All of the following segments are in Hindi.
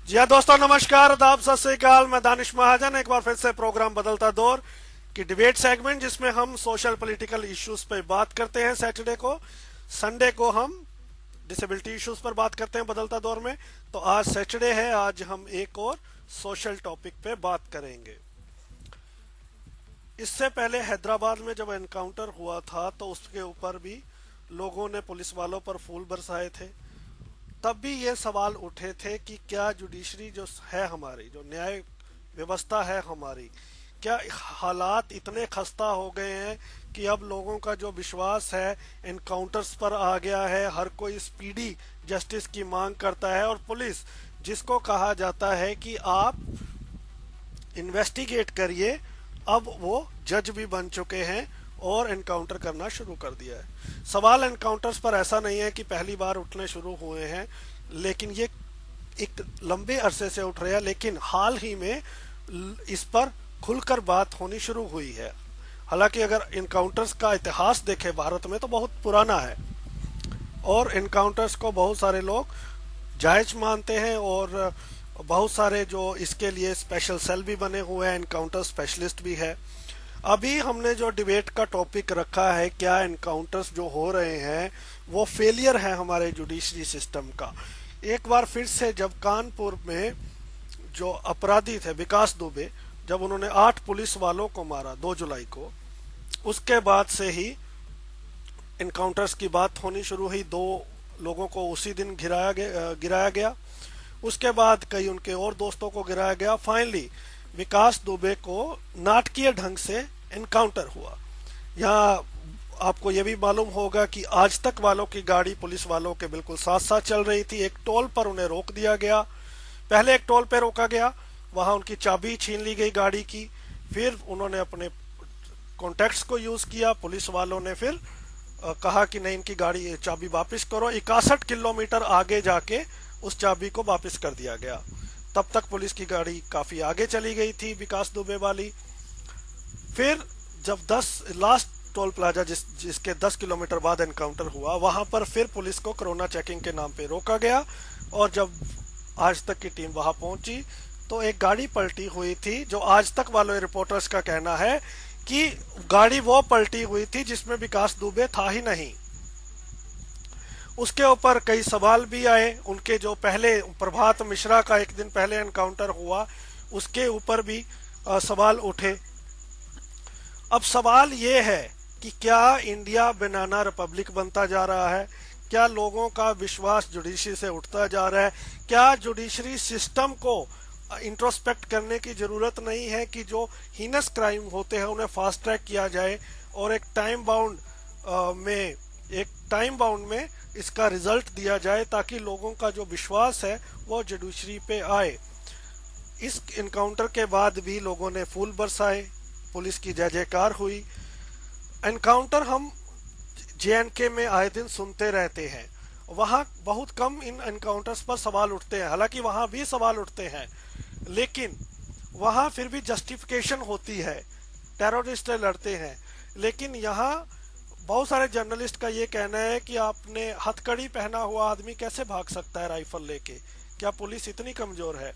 जी हाँ दोस्तों, नमस्कार, आदाब, सत श्री अकाल। मैं दानिश महाजन एक बार फिर से प्रोग्राम बदलता दौर की डिबेट सेगमेंट, जिसमें हम सोशल पॉलिटिकल इश्यूज पे बात करते हैं सैटरडे को। संडे को हम डिसेबिलिटी इश्यूज पर बात करते हैं बदलता दौर में। तो आज सैटरडे है, आज हम एक और सोशल टॉपिक पे बात करेंगे। इससे पहले हैदराबाद में जब एनकाउंटर हुआ था तो उसके ऊपर भी लोगों ने पुलिस वालों पर फूल बरसाए थे। तब भी ये सवाल उठे थे कि क्या जुडिशरी जो है हमारी, जो न्याय व्यवस्था है हमारी, क्या हालात इतने खस्ता हो गए हैं कि अब लोगों का जो विश्वास है एनकाउंटर्स पर आ गया है। हर कोई स्पीडी जस्टिस की मांग करता है और पुलिस, जिसको कहा जाता है कि आप इन्वेस्टिगेट करिए, अब वो जज भी बन चुके हैं और एनकाउंटर करना शुरू कर दिया है। सवाल एनकाउंटर्स पर ऐसा नहीं है कि पहली बार उठने शुरू हुए हैं, लेकिन ये एक लंबे अरसे से उठ रहे हैं, लेकिन हाल ही में इस पर खुलकर बात होनी शुरू हुई है। हालांकि अगर एनकाउंटर्स का इतिहास देखें भारत में तो बहुत पुराना है और एनकाउंटर्स को बहुत सारे लोग जायज मानते हैं और बहुत सारे जो इसके लिए स्पेशल सेल भी बने हुए हैं, एनकाउंटर स्पेशलिस्ट भी है। अभी हमने जो डिबेट का टॉपिक रखा है, क्या एनकाउंटर्स जो हो रहे हैं वो फेलियर है हमारे जुडिशरी सिस्टम का। एक बार फिर से जब कानपुर में जो अपराधी थे विकास दुबे, जब उन्होंने 8 पुलिस वालों को मारा 2 जुलाई को, उसके बाद से ही एनकाउंटर्स की बात होनी शुरू हुई। 2 लोगों को उसी दिन गिराया गया। उसके बाद कई उनके और दोस्तों को गिराया गया। फाइनली विकास दुबे को नाटकीय ढंग से एनकाउंटर हुआ। यहाँ आपको ये भी मालूम होगा कि आज तक वालों की गाड़ी पुलिस वालों के बिल्कुल साथ साथ चल रही थी। एक टोल पर उन्हें रोक दिया गया। पहले एक टोल पर रोका गया, वहां उनकी चाबी छीन ली गई गाड़ी की। फिर उन्होंने अपने कॉन्टैक्ट्स को यूज किया। पुलिस वालों ने फिर कहा कि नहीं, इनकी गाड़ी चाबी वापस करो। 61 किलोमीटर आगे जाके उस चाबी को वापस कर दिया गया। तब तक पुलिस की गाड़ी काफी आगे चली गई थी विकास दुबे वाली। फिर जब 10 लास्ट टोल प्लाजा जिसके 10 किलोमीटर बाद एनकाउंटर हुआ, वहां पर फिर पुलिस को कोरोना चेकिंग के नाम पे रोका गया। और जब आज तक की टीम वहां पहुंची तो एक गाड़ी पलटी हुई थी, जो आज तक वाले रिपोर्टर्स का कहना है कि गाड़ी वो पलटी हुई थी जिसमें विकास दुबे था ही नहीं। उसके ऊपर कई सवाल भी आए। उनके जो पहले प्रभात मिश्रा का एक दिन पहले एनकाउंटर हुआ, उसके ऊपर भी सवाल उठे। अब सवाल ये है कि क्या इंडिया बनाना रिपब्लिक बनता जा रहा है? क्या लोगों का विश्वास जुडिशरी से उठता जा रहा है? क्या जुडिशरी सिस्टम को इंट्रोस्पेक्ट करने की जरूरत नहीं है कि जो हीनस क्राइम होते हैं उन्हें फास्ट ट्रैक किया जाए और एक टाइम बाउंड में इसका रिजल्ट दिया जाए, ताकि लोगों का जो विश्वास है वो जुडिशरी पे आए। इस एनकाउंटर के बाद भी लोगों ने फूल बरसाए, पुलिस की जय जयकार हुई। एनकाउंटर हम जेएनके में आए दिन सुनते रहते हैं, वहां बहुत कम इन एनकाउंटर्स पर सवाल उठते हैं। हालांकि वहां भी सवाल उठते हैं, लेकिन वहां फिर भी जस्टिफिकेशन होती है, टेररिस्ट लड़ते हैं। लेकिन यहाँ बहुत सारे जर्नलिस्ट का ये कहना है कि आपने हथकड़ी पहना हुआ आदमी कैसे भाग सकता है राइफल लेके? क्या पुलिस इतनी कमजोर है?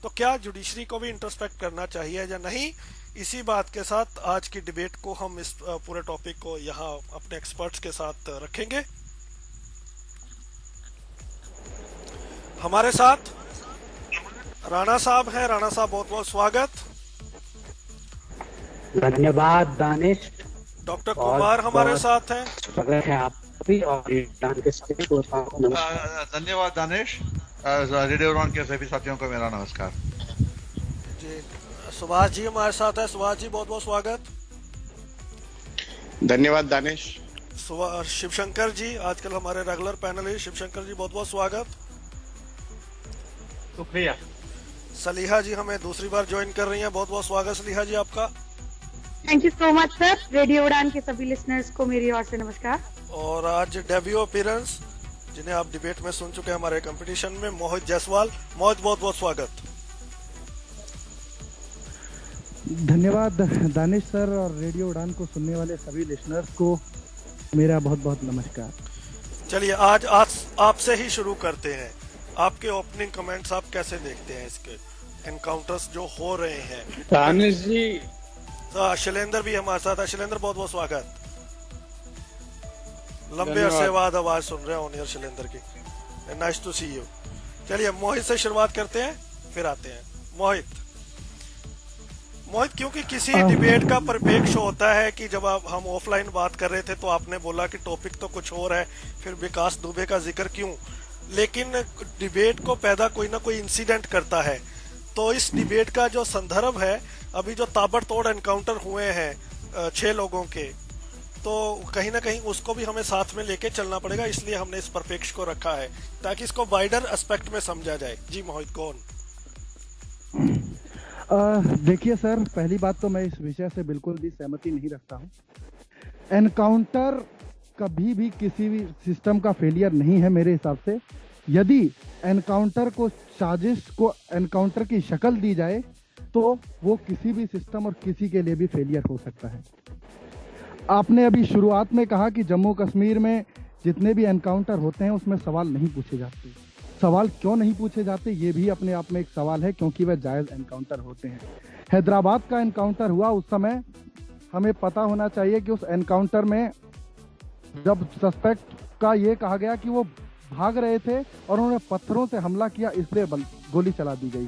तो क्या जुडिशरी को भी इंट्रोस्पेक्ट करना चाहिए या नहीं? इसी बात के साथ आज की डिबेट को हम इस पूरे टॉपिक को यहाँ अपने एक्सपर्ट्स के साथ रखेंगे। हमारे साथ राणा साहब हैं। राणा साहब, बहुत बहुत स्वागत। धन्यवाद दानिश। डॉक्टर कुमार हमारे साथ हैं। स्वागत है आप भी और धन्यवाद दानिश। रेडियो उड़ान के सभी साथियों को मेरा नमस्कार जी। सुभाष जी हमारे साथ है। सुभाष जी, बहुत बहुत स्वागत। धन्यवाद दानिश। शिवशंकर जी, आजकल हमारे रेगुलर पैनलिस्ट, शिवशंकर जी बहुत बहुत स्वागत। शुक्रिया। सलीहा जी हमें दूसरी बार ज्वाइन कर रही हैं, बहुत बहुत स्वागत सलीहा जी आपका। Thank you so much sir. Radio उड़ान के सभी लिसनर्स को मेरी ओर से नमस्कार। और आज डेब्यू अपीयरेंस, जिन्हें आप डिबेट में सुन चुके हैं हमारे कंपटीशन में, मोहित जायसवाल। मोहित, बहुत बहुत स्वागत। धन्यवाद दानिश सर, और रेडियो उड़ान को सुनने वाले सभी लिसनर्स को मेरा बहुत बहुत नमस्कार। चलिए आज आपसे ही शुरू करते हैं। आपके ओपनिंग कमेंट्स आप कैसे देखते हैं इसके एनकाउंटर्स जो हो रहे हैं? दानिश जी, शैलेंद्र भी हमारे साथ है। शैलेंद्र, बहुत बहुत स्वागत। लंबे धन्यवाद। अरसे बाद आवाज सुन रहे हो शैलेंद्र की। Nice to see you. चलिए मोहित से शुरुआत करते हैं, फिर आते हैं मोहित। क्योंकि किसी डिबेट का परिप्रेक्ष्य होता है कि जब हम ऑफलाइन बात कर रहे थे तो आपने बोला कि टॉपिक तो कुछ और है, फिर विकास दुबे का जिक्र क्यों? लेकिन डिबेट को पैदा कोई ना कोई इंसिडेंट करता है। तो इस डिबेट का जो संदर्भ है, अभी जो ताबड़तोड़ एनकाउंटर हुए हैं 6 लोगों के, तो कहीं ना कहीं उसको भी हमें साथ में लेके चलना पड़ेगा, इसलिए हमने इस परिप्रेक्ष्य को रखा है ताकि इसको वाइडर एस्पेक्ट में समझा जाए। जी मोहित, कौन? देखिए सर, पहली बात तो मैं इस विषय से बिल्कुल भी सहमति नहीं रखता हूँ। एनकाउंटर कभी भी किसी भी सिस्टम का फेलियर नहीं है मेरे हिसाब से। यदि एनकाउंटर को, साजिश को एनकाउंटर की शक्ल दी जाए तो वो किसी भी सिस्टम और किसी के लिए भी फेलियर हो सकता है। आपने अभी शुरुआत में कहा कि जम्मू कश्मीर में जितने भी एनकाउंटर होते हैं उसमें सवाल नहीं पूछे जाते। सवाल क्यों नहीं पूछे जाते, ये भी अपने आप में एक सवाल है, क्योंकि वह जायज एनकाउंटर होते हैं। हैदराबाद का एनकाउंटर हुआ, उस समय हमें पता होना चाहिए कि उस एनकाउंटर में जब सस्पेक्ट का ये कहा गया कि वो भाग रहे थे और उन्होंने पत्थरों से हमला किया, इसलिए गोली चला दी गई।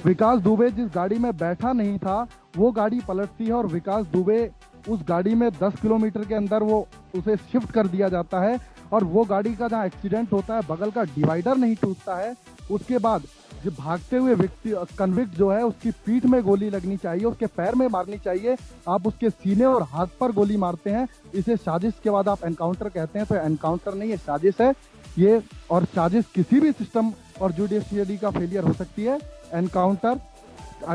विकास दुबे जिस गाड़ी में बैठा नहीं था वो गाड़ी पलटती है और विकास दुबे उस गाड़ी में 10 किलोमीटर के अंदर वो उसे शिफ्ट कर दिया जाता है और वो गाड़ी का जहाँ एक्सीडेंट होता है बगल का डिवाइडर नहीं टूटता है। उसके बाद जो भागते हुए व्यक्ति कन्विक्ट जो है, उसकी पीठ में गोली लगनी चाहिए, उसके पैर में मारनी चाहिए। आप उसके सीने और हाथ पर गोली मारते हैं, इसे साजिश के बाद आप एनकाउंटर कहते हैं। तो एनकाउंटर नहीं, ये साजिश है ये। और साजिश किसी भी सिस्टम और जुडिशियरी का फेलियर हो सकती है। एनकाउंटर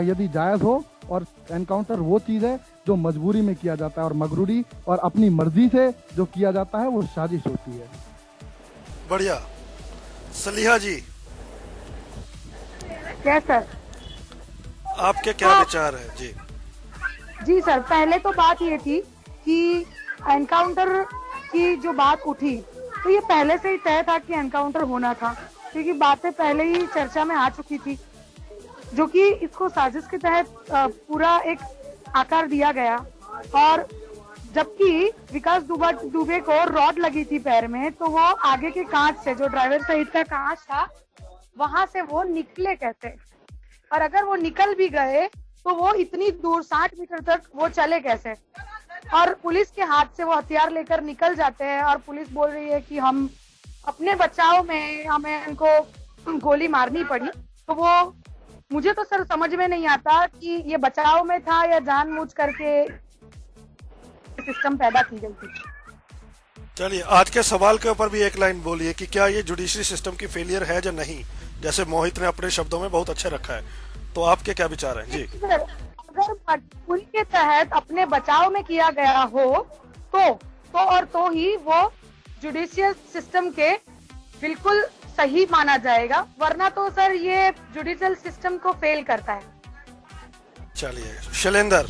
यदि जायज हो, और एनकाउंटर वो चीज है जो मजबूरी में किया जाता है, और मगरूरी और अपनी मर्जी से जो किया जाता है वो साजिश होती है। बढ़िया। सलीहा जी, यस सर। आपके क्या विचार है? जी जी सर, पहले तो बात ये थी कि एनकाउंटर की जो बात उठी तो ये पहले से ही तय था कि एनकाउंटर होना था, क्योंकि बातें पहले ही चर्चा में आ चुकी थी, जो कि इसको साजिश के तहत पूरा एक आकार दिया गया। और जबकि विकास दुबे को रॉड लगी थी पैर में, तो वो आगे के कांच से, जो ड्राइवर सहित का कांच था, वहां से वो निकले कैसे? और अगर वो निकल भी गए तो वो इतनी दूर 60 मीटर तक वो चले कैसे? और पुलिस के हाथ से वो हथियार लेकर निकल जाते हैं और पुलिस बोल रही है कि हम अपने बचाव में हमें उनको गोली मारनी पड़ी। तो वो मुझे तो सर समझ में नहीं आता कि ये बचाव में था या जानबूझ करके सिस्टम पैदा की गई थी। चलिए, आज के सवाल के ऊपर भी एक लाइन बोलिए कि क्या ये जुडिशरी सिस्टम की फेलियर है या नहीं, जैसे मोहित ने अपने शब्दों में बहुत अच्छा रखा है। तो आपके क्या विचार हैं? जी सर, अगर मजबूरी के तहत अपने बचाव में किया गया हो तो ही वो जुडिशियल सिस्टम के बिल्कुल सही माना जाएगा, वरना तो सर ये जुडिशियल सिस्टम को फेल करता है। चलिए, शैलेंद्र।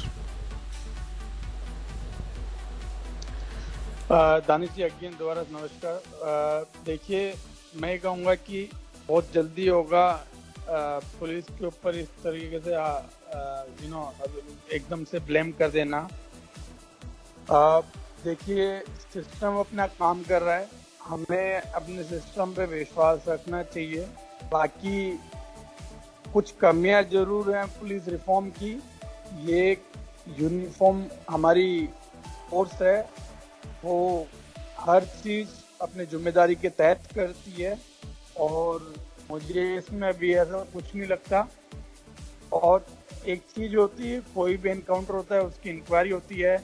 दानिश जी अगेन दोबारा नमस्कार। देखिए, मैं कहूँगा कि बहुत जल्दी होगा पुलिस के ऊपर इस तरीके से एकदम से ब्लेम कर देना। देखिए, सिस्टम अपना काम कर रहा है, हमें अपने सिस्टम पे विश्वास रखना चाहिए। बाकी कुछ कमियां जरूर हैं पुलिस रिफॉर्म की। ये यूनिफॉर्म हमारी फोर्स है, वो हर चीज अपनी जिम्मेदारी के तहत करती है और मुझे इसमें अभी ऐसा कुछ नहीं लगता। और एक चीज होती है, कोई भी एनकाउंटर होता है उसकी इंक्वायरी होती है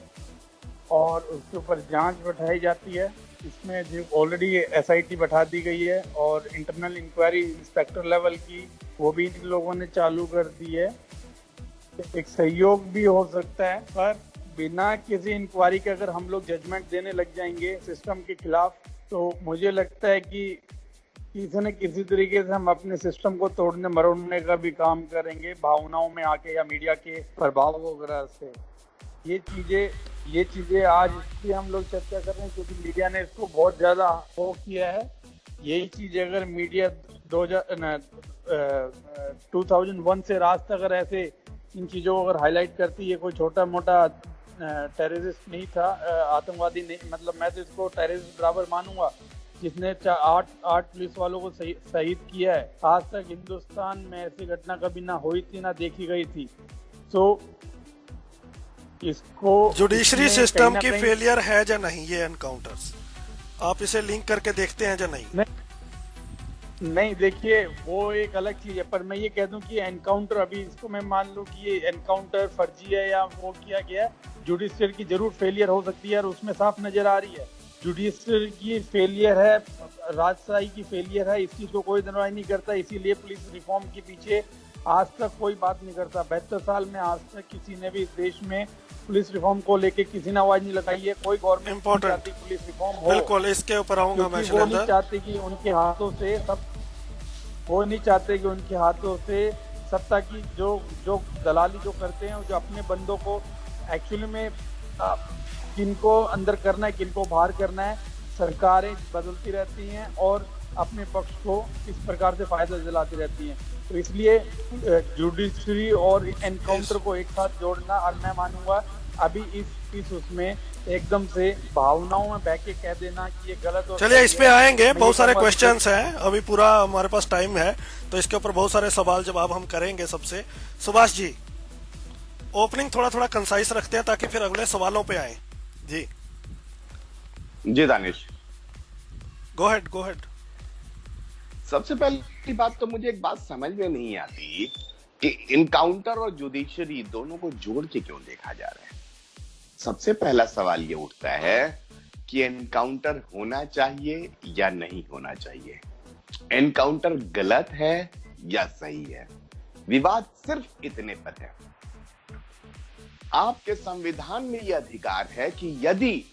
और उसके ऊपर जांच बैठाई जाती है। इसमें जो ऑलरेडी एसआईटी बैठा दी गई है और इंटरनल इंक्वायरी इंस्पेक्टर लेवल की वो भी इन लोगों ने चालू कर दी है। एक सहयोग भी हो सकता है, पर बिना किसी इंक्वायरी के अगर हम लोग जजमेंट देने लग जाएंगे सिस्टम के खिलाफ, तो मुझे लगता है कि किसी न किसी तरीके से हम अपने सिस्टम को तोड़ने मरोड़ने का भी काम करेंगे, भावनाओं में आके या मीडिया के प्रभाव वगैरह से। ये चीजें आज इसलिए हम लोग चर्चा कर रहे हैं क्योंकि मीडिया ने इसको बहुत ज्यादा वो किया है। यही चीज अगर मीडिया 2001 से राज तक अगर ऐसे इन चीजों को अगर हाईलाइट करती है, कोई छोटा मोटा टेररिस्ट नहीं था, आतंकवादी नहीं, मतलब मैं तो इसको टेररिस्ट बराबर मानूंगा, जिसने आठ पुलिस वालों को शहीद किया है। आज तक हिंदुस्तान में ऐसी घटना कभी ना हुई थी ना देखी गई थी। तो इसको जुडिशरी सिस्टम की फेलियर है या नहीं ये एनकाउंटर्स, आप इसे लिंक करके देखते हैं या नहीं? नहीं, देखिए वो एक अलग चीज है, पर मैं ये कह दूं कि एनकाउंटर, अभी इसको मैं मान लूं कि ये एनकाउंटर फर्जी है या वो किया गया, जुडिशियल की जरूर फेलियर हो सकती है और उसमें साफ नजर आ रही है। जुडिशियल की फेलियर है, राजशाही की फेलियर है, इस चीज को कोई दरवाई नहीं करता। इसीलिए पुलिस रिफॉर्म के पीछे आज तक कोई बात नहीं करता। 72 साल में आज तक किसी ने भी इस देश में पुलिस रिफॉर्म को लेके किसी ने आवाज नहीं लगाई है। कोई गवर्नमेंट नहीं चाहती पुलिस रिफॉर्म हो। बिल्कुल, इसके ऊपर आऊंगा मैं। वो नहीं चाहते कि उनके हाथों से वो नहीं चाहते कि उनके हाथों से सत्ता की जो दलाली जो करते हैं, जो अपने बंदों को एक्चुअली में किनको अंदर करना है, किनको बाहर करना है, सरकारें बदलती रहती हैं और अपने पक्ष को इस प्रकार से फायदा दिलाती रहती हैं। तो इसलिए जुडिशरी और एनकाउंटर को एक साथ जोड़ना, और मैं मानूंगा अभी इस उसमें एकदम से भावनाओं में बह के कह देना कि ये गलत हो। चलिए इस पे आएंगे, बहुत सारे क्वेश्चंस हैं, अभी पूरा हमारे पास टाइम है तो इसके ऊपर बहुत सारे सवाल जवाब हम करेंगे सबसे। सुभाष जी, ओपनिंग थोड़ा कंसाइज रखते हैं ताकि फिर अगले सवालों पे आए। जी दानिश, गो हेड। सबसे पहली बात तो मुझे एक बात समझ में नहीं आती कि इनकाउंटर और जुडिशरी दोनों को जोड़ के क्यों देखा जा रहा है। सबसे पहला सवाल ये उठता है कि एनकाउंटर होना चाहिए या नहीं होना चाहिए, एनकाउंटर गलत है या सही है। विवाद सिर्फ इतने पर है। आपके संविधान में यह अधिकार है कि यदि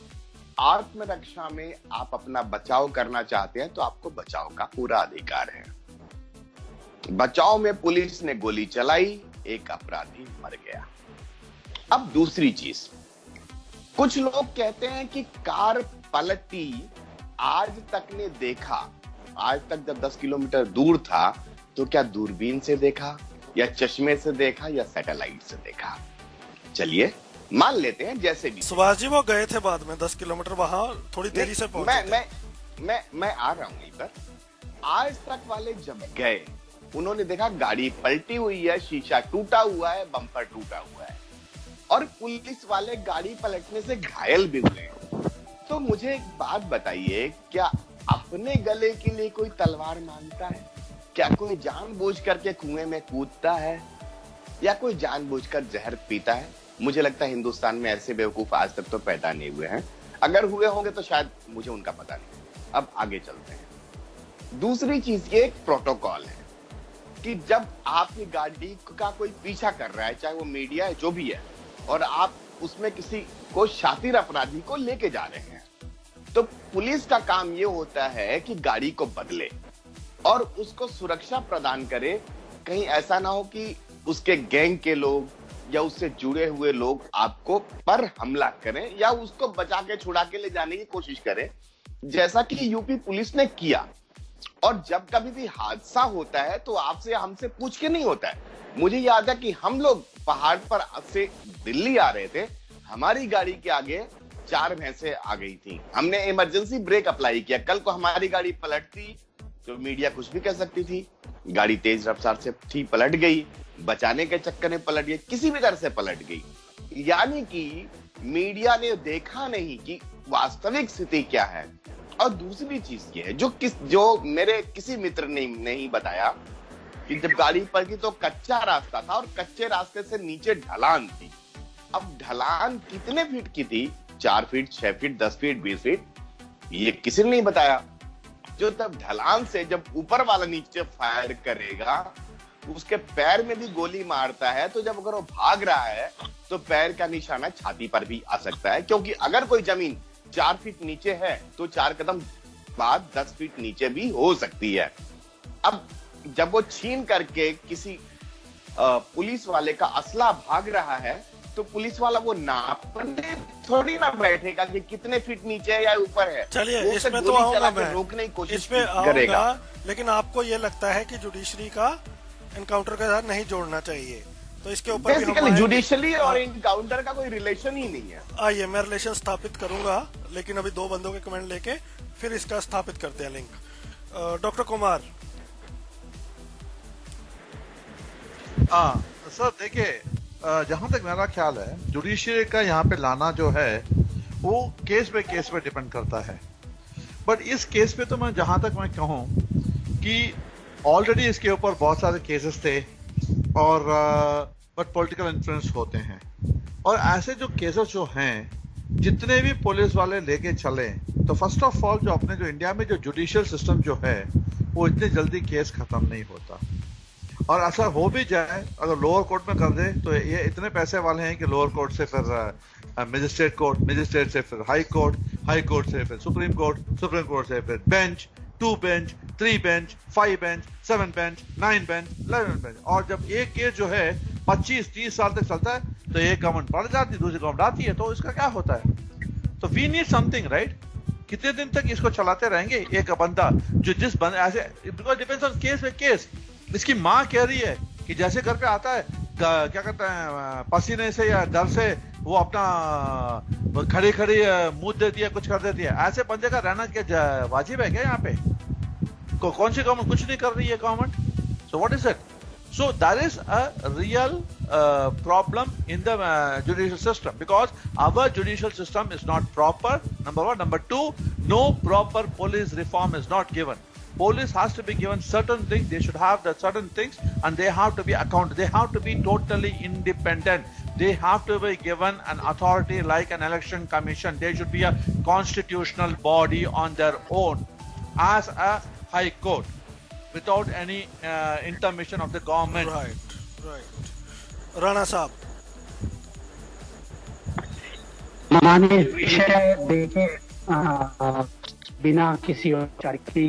आत्मरक्षा में आप अपना बचाव करना चाहते हैं तो आपको बचाव का पूरा अधिकार है। बचाव में पुलिस ने गोली चलाई, एक अपराधी मर गया। अब दूसरी चीज, कुछ लोग कहते हैं कि कार पलटी आज तक ने देखा, आज तक जब 10 किलोमीटर दूर था तो क्या दूरबीन से देखा या चश्मे से देखा या सैटेलाइट से देखा। चलिए मान लेते हैं जैसे भी। सुभाष जी वो गए थे बाद में 10 किलोमीटर, वहां थोड़ी देरी से पहुंचे। मैं आ रहा हूं इधर। आज तक वाले जब गए उन्होंने देखा गाड़ी पलटी हुई है, शीशा टूटा हुआ है, बम्पर टूटा हुआ है और पुलिस वाले गाड़ी पलटने से घायल भी हुए। तो मुझे एक बात बताइए, क्या अपने गले के लिए कोई तलवार मांगता है? क्या कोई जानबूझ करके कुएं में कूदता है या कोई जानबूझकर जहर पीता है? मुझे लगता है हिंदुस्तान में ऐसे बेवकूफ आज तक तो पैदा नहीं हुए हैं। अगर हुए होंगे तो शायद मुझे उनका पता नहीं। अब आगे चलते हैं। दूसरी चीज, ये एक प्रोटोकॉल है कि जब आपकी गाड़ी का कोई पीछा कर रहा है, चाहे वो मीडिया है, जो भी है, और आप उसमें किसी को शातिर अपराधी को लेके जा रहे हैं, तो पुलिस का काम ये होता है कि गाड़ी को बदले और उसको सुरक्षा प्रदान करे। कहीं ऐसा ना हो कि उसके गैंग के लोग या उससे जुड़े हुए लोग आपको पर हमला करें या उसको बचा के छुड़ा के ले जाने की कोशिश करें, जैसा कि यूपी पुलिस ने किया। और जब कभी भी हादसा होता है तो आपसे हमसे पूछ के नहीं होता है। मुझे याद है कि हम लोग पहाड़ पर से दिल्ली आ रहे थे, हमारी गाड़ी के आगे 4 भैंसे आ गई थी, हमने इमरजेंसी ब्रेक अप्लाई किया। कल को हमारी गाड़ी पलटती तो मीडिया कुछ भी कह सकती थी। गाड़ी तेज रफ्तार से थी, पलट गई, बचाने के चक्कर में पलट गई, किसी भी तरह से पलट गई। यानी कि मीडिया ने देखा नहीं कि वास्तविक स्थिति क्या है। और दूसरी चीज ये है जो मेरे किसी मित्र ने नहीं बताया कि जब गाड़ी पलटी तो कच्चा रास्ता था और कच्चे रास्ते से नीचे ढलान थी। अब ढलान कितने फीट की थी? 4 फीट, 6 फीट, 10 फीट, 20 फीट, ये किसी ने नहीं बताया। जो तब ढलान से जब ऊपर वाला नीचे फायर करेगा, उसके पैर में भी गोली मारता है, तो जब अगर वो भाग रहा है तो पैर का निशाना छाती पर भी आ सकता है, क्योंकि अगर कोई जमीन 4 फीट नीचे है तो 4 कदम बाद 10 फीट नीचे भी हो सकती है। अब जब वो छीन करके किसी पुलिस वाले का असला भाग रहा है तो पुलिस वाला वो नापने थोड़ी ना बैठेगा कि कितने फीट नीचे है या ऊपर है। चलिए वो इसमें फिर तो गोली आऊंगा चला के मैं, रोकने की कोशिश इसमें करेगा। आऊंगा, लेकिन आपको ये लगता है कि जुडिशरी का एनकाउंटर के साथ नहीं जोड़ना चाहिए, तो इसके ऊपर भी हम बेसिकली आएंगे। जुडिशली और इनकाउंटर का कोई रिलेशन ही नहीं है। आइए मैं रिलेशन स्थापित करूंगा, लेकिन अभी दो बंदों के कमेंट लेके फिर इसका स्थापित करते हैं लिंक। डॉक्टर कुमार। हाँ सर, देखिए जहां तक मेरा ख्याल है, जुडिशरी का यहाँ पे लाना जो है वो केस पे डिपेंड करता है। बट इस केस पे तो मैं जहां तक मैं कहूँ कि ऑलरेडी इसके ऊपर बहुत सारे केसेस थे और बट पॉलिटिकल इन्फ्लुएंस होते हैं, और ऐसे जो केसेस जो हैं जितने भी पुलिस वाले लेके चले, तो फर्स्ट ऑफ ऑल जो अपने जो इंडिया में जो जुडिशियल सिस्टम जो है वो इतनी जल्दी केस खत्म नहीं होता। और ऐसा हो भी जाए अगर लोअर कोर्ट में कर दे तो ये इतने पैसे वाले हैं कि लोअर कोर्ट से फिर मजिस्ट्रेट कोर्ट, मजिस्ट्रेट से फिर हाई कोर्ट से फिर सुप्रीम कोर्ट से फिर bench, 2 bench, 3 bench, 5 bench, 7 bench, 9 bench, 11 bench. और जब एक केस जो है 25-30 साल तक चलता है तो एक गवर्नमेंट बढ़ जाती है, दूसरी गवर्नमेंट आती है, तो इसका क्या होता है? तो वी नीड समथिंग, राइट? कितने दिन तक इसको चलाते रहेंगे? एक बंदा जो जिस बंदे ऐसे, because depends on case by case. इसकी माँ कह रही है कि जैसे घर पे आता है क्या कहते हैं, पसीने से या डर से वो अपना खड़ी मुंह देती है, कुछ कर देती है। ऐसे बंदे का रहना क्या वाजिब है क्या यहाँ पे? कौन सी गवर्नमेंट कुछ नहीं कर रही है government? So what is it? So there is a real problem in the judicial system, because our judicial system is not proper, number one. Number two, no proper police reform is not given. Police has to be given certain things, they should have the certain things, and they have to be accountable. They have to be totally independent. They have to be given an authority like an election commission. They should be a constitutional body on their own as a high court, without any intermission of the government. Right. Rana साहब। माने विषय देखिए, बिना किसी औपचारिक की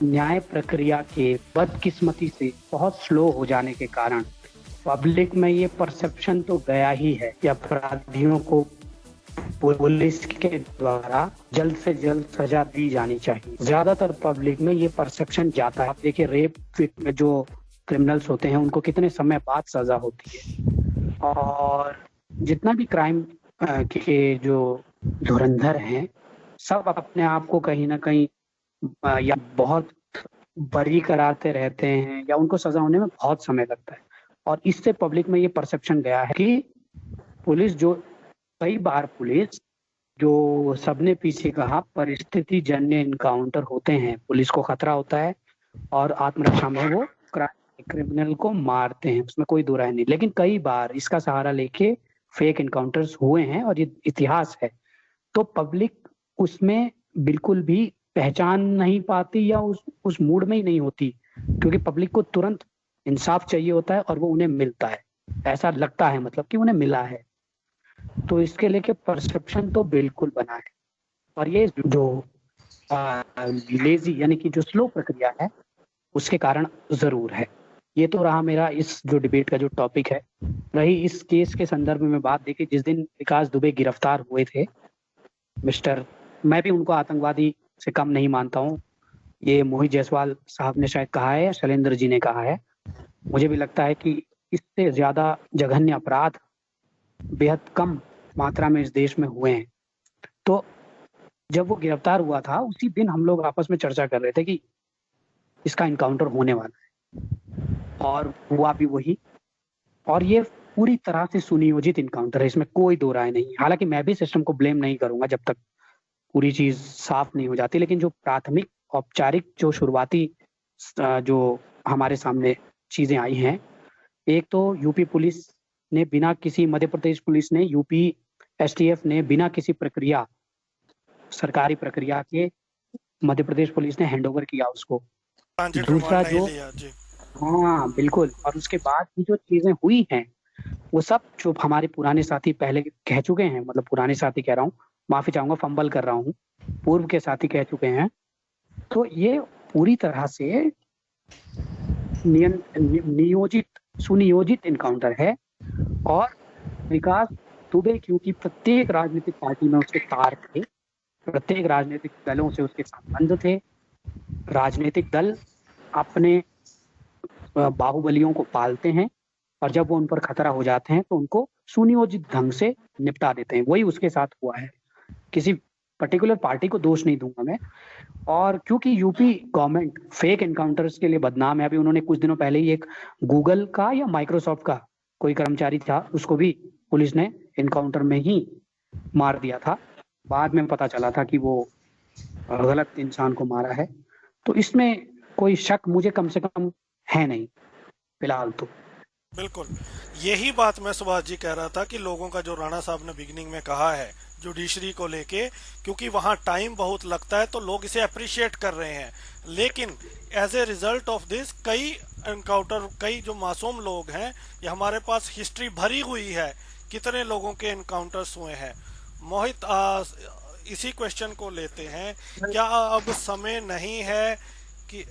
न्याय प्रक्रिया के बदकिस्मती से बहुत स्लो हो जाने के कारण पब्लिक में ये परसेप्शन तो गया ही है कि अपराधियों को पुलिस के द्वारा जल्द से जल्द सजा दी जानी चाहिए। ज्यादातर पब्लिक में ये परसेप्शन जाता है। आप देखिए, रेप में जो क्रिमिनल्स होते हैं उनको कितने समय बाद सजा होती है, और जितना भी क्राइम के जो धुरंधर हैं सब अपने आप को कहीं ना कहीं या बहुत बरी कराते रहते हैं, या उनको सजा होने में बहुत समय लगता है। और इससे पब्लिक में ये परसेप्शन गया है कि पुलिस जो कई बार पुलिस जो सबने पीछे कहा परिस्थिति जन्य इनकाउंटर होते हैं, पुलिस को खतरा होता है और आत्मरक्षा में वो क्रिमिनल को मारते हैं, उसमें कोई दो राय नहीं। लेकिन कई बार इसका सहारा लेके फेक इनकाउंटर्स हुए हैं और ये इतिहास है। तो पब्लिक उसमें बिल्कुल भी पहचान नहीं पाती या उस मूड में ही नहीं होती, क्योंकि पब्लिक को तुरंत इंसाफ चाहिए होता है और वो उन्हें मिलता है, ऐसा लगता है मतलब कि उन्हें मिला है। तो इसके लेके परसेप्शन तो बिल्कुल बना है, और ये जो लेजी यानी कि जो स्लो प्रक्रिया है उसके कारण जरूर है। ये तो रहा मेरा इस जो डिबेट का जो टॉपिक है। रही इस केस के संदर्भ में बात, देखी जिस दिन विकास दुबे गिरफ्तार हुए थे मैं भी उनको आतंकवादी से कम नहीं मानता हूँ। ये मोहित जायसवाल साहब ने शायद कहा है या शैलेंद्र जी ने कहा है, मुझे भी लगता है कि इससे ज्यादा जघन्य अपराध बेहद कम मात्रा में इस देश में हुए हैं। तो जब वो गिरफ्तार हुआ था उसी दिन हम लोग आपस में चर्चा कर रहे थे कि इसका इनकाउंटर होने वाला है, और हुआ भी वही। और ये पूरी तरह से सुनियोजित इनकाउंटर है, इसमें कोई दो राय नहीं। हालांकि मैं भी सिस्टम को ब्लेम नहीं करूंगा जब तक पूरी चीज साफ नहीं हो जाती, लेकिन जो प्राथमिक औपचारिक जो शुरुआती जो हमारे सामने चीजें आई हैं, एक तो यूपी पुलिस ने बिना किसी, मध्य प्रदेश पुलिस ने, यूपी एसटीएफ ने बिना किसी प्रक्रिया, सरकारी प्रक्रिया के मध्य प्रदेश पुलिस ने हैंडओवर किया उसको। दूसरा जो, हाँ बिल्कुल, और उसके बाद भी जो चीजें हुई हैं वो सब जो हमारे पुराने साथी पहले कह चुके हैं, मतलब पुराने साथी कह रहा हूँ, माफी चाहूंगा फंबल कर रहा हूँ, पूर्व के साथी कह चुके हैं। तो ये पूरी तरह से नियोजित सुनियोजित इनकाउंटर है। और विकास दुबे क्योंकि प्रत्येक राजनीतिक पार्टी में उसके तार थे, प्रत्येक राजनीतिक दलों से उसके संबंध थे। राजनीतिक दल अपने बाहुबलियों को पालते हैं और जब वो उन पर खतरा हो जाते हैं तो उनको सुनियोजित ढंग से निपटा देते हैं। वही उसके साथ हुआ है। किसी पर्टिकुलर पार्टी को दोष नहीं दूंगा मैं। और क्योंकि यूपी गवर्नमेंट फेक एनकाउंटर्स के लिए बदनाम है, अभी उन्होंने कुछ दिनों पहले ही एक गूगल का या माइक्रोसॉफ्ट का कोई कर्मचारी था, उसको भी पुलिस ने एनकाउंटर में ही मार दिया था। बाद में पता चला था कि वो गलत इंसान को मारा है। तो इसमें कोई शक मुझे कम से कम है नहीं फिलहाल तो। बिल्कुल, यही बात मैं सुभाष जी कह रहा था कि लोगों का जो राणा साहब ने बिगिनिंग में कहा है जुडिशरी को लेके, क्योंकि वहां टाइम बहुत लगता है तो लोग इसे अप्रिशिएट कर रहे हैं, लेकिन as a result of this कई एनकाउंटर, कई जो मासूम लोग हैं, ये हमारे पास हिस्ट्री भरी हुई है, कितने लोगों के एनकाउंटर्स हुए हैं। मोहित, इसी क्वेश्चन को लेते हैं, क्या अब समय नहीं है कि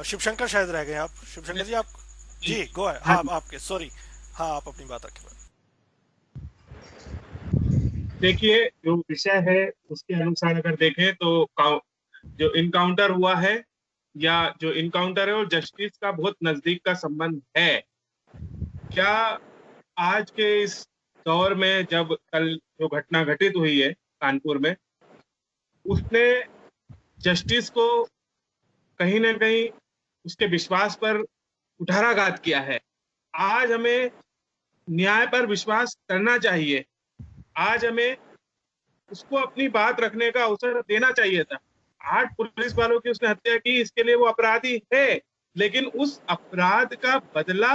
शिवशंकर शायद रह गए आप? शिवशंकर जी, आप जी गो है। हाँ, आपके सॉरी, हाँ आप अपनी बात रखिए। देखिए, जो विषय है उसके अनुसार अगर देखें तो जो इनकाउंटर हुआ है या जो इनकाउंटर है और जस्टिस का बहुत नजदीक का संबंध है। क्या आज के इस दौर में, जब कल जो घटना घटित हुई है कानपुर में, उसने जस्टिस को कहीं ना कहीं उसके विश्वास पर कुठाराघात किया है? आज हमें न्याय पर विश्वास करना चाहिए। आज हमें उसको अपनी बात रखने का अवसर देना चाहिए था। 8 पुलिस वालों की उसने हत्या की, इसके लिए वो अपराधी है, लेकिन उस अपराध का बदला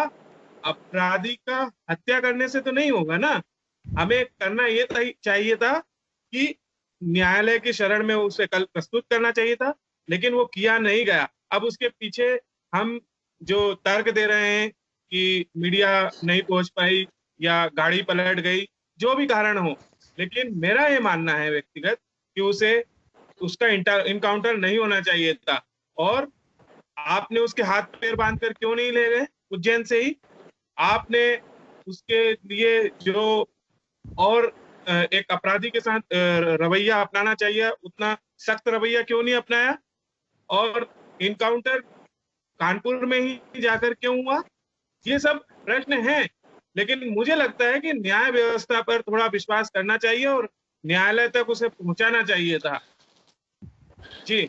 अपराधी का हत्या करने से तो नहीं होगा ना। हमें करना ये चाहिए था कि न्यायालय की शरण में उसे कल प्रस्तुत करना चाहिए था, लेकिन वो किया नहीं गया। अब उसके पीछे हम जो तर्क दे रहे हैं कि मीडिया नहीं पहुंच पाई या गाड़ी पलट गई, जो भी कारण हो, लेकिन मेरा ये मानना है व्यक्तिगत कि उसका इनकाउंटर नहीं होना चाहिए था। और आपने उसके हाथ पैर बांध कर क्यों नहीं ले गए उज्जैन से ही? आपने उसके लिए जो और एक अपराधी के साथ रवैया अपनाना चाहिए, उतना सख्त रवैया क्यों नहीं अपनाया? और इनकाउंटर कानपुर में ही जाकर क्यों हुआ? ये सब प्रश्न हैं, लेकिन मुझे लगता है कि न्याय व्यवस्था पर थोड़ा विश्वास करना चाहिए और न्यायालय तक उसे पहुंचाना चाहिए था। जी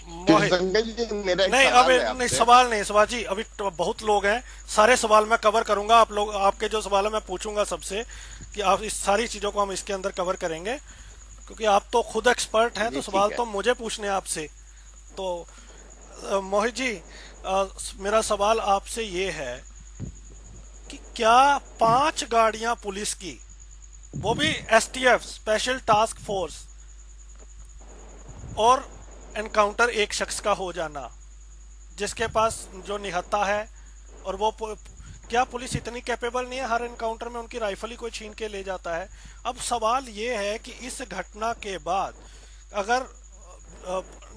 मोहित, नहीं अभी नहीं, सवाल नहीं सुभाष जी, अभी तो बहुत लोग हैं, सारे सवाल मैं कवर करूंगा। आप लोग, आपके जो सवाल है मैं पूछूंगा सबसे कि आप इस सारी चीजों को हम इसके अंदर कवर करेंगे, क्योंकि आप तो खुद एक्सपर्ट हैं, तो सवाल तो मुझे पूछने हैं आपसे। तो मोहित जी, मेरा सवाल आपसे ये है कि क्या 5 गाड़ियां पुलिस की, वो भी एसटीएफ स्पेशल टास्क फोर्स, और एनकाउंटर एक शख्स का हो जाना जिसके पास जो निहत्था है, और वो क्या पुलिस इतनी कैपेबल नहीं है? हर एनकाउंटर में उनकी राइफल ही कोई छीन के ले जाता है। अब सवाल ये है कि इस घटना के बाद अगर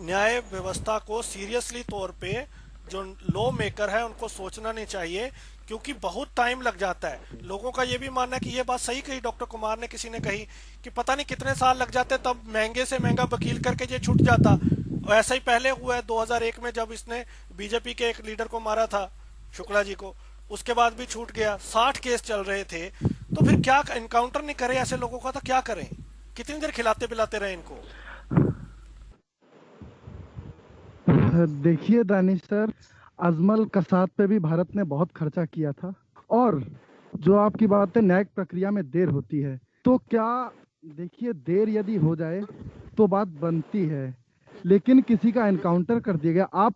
न्याय व्यवस्था को सीरियसली तौर पे जो लॉ मेकर है उनको सोचना नहीं चाहिए, क्योंकि बहुत टाइम लग जाता है। लोगों का ये भी मानना है कि ये बात सही कही डॉक्टर कुमार ने, किसी ने कही कि पता नहीं कितने साल लग जाते, तब महंगे से महंगा वकील करके ये छूट जाता। ऐसा ही पहले हुआ है 2001 में, जब इसने बीजेपी के एक लीडर को मारा था, शुक्ला जी को, उसके बाद भी छूट गया। 60 केस चल रहे थे, तो फिर क्या एनकाउंटर नहीं करे ऐसे लोगों का? तो क्या करें? कितनी देर खिलाते पिलाते रहे इनको? देखिए दानिश सर, अजमल कसाद पे भी भारत ने बहुत खर्चा किया था, और जो आपकी बात है न्यायिक प्रक्रिया में देर होती है, तो क्या देखिए देर यदि हो जाए तो बात बनती है, लेकिन किसी का एनकाउंटर कर दिया गया। आप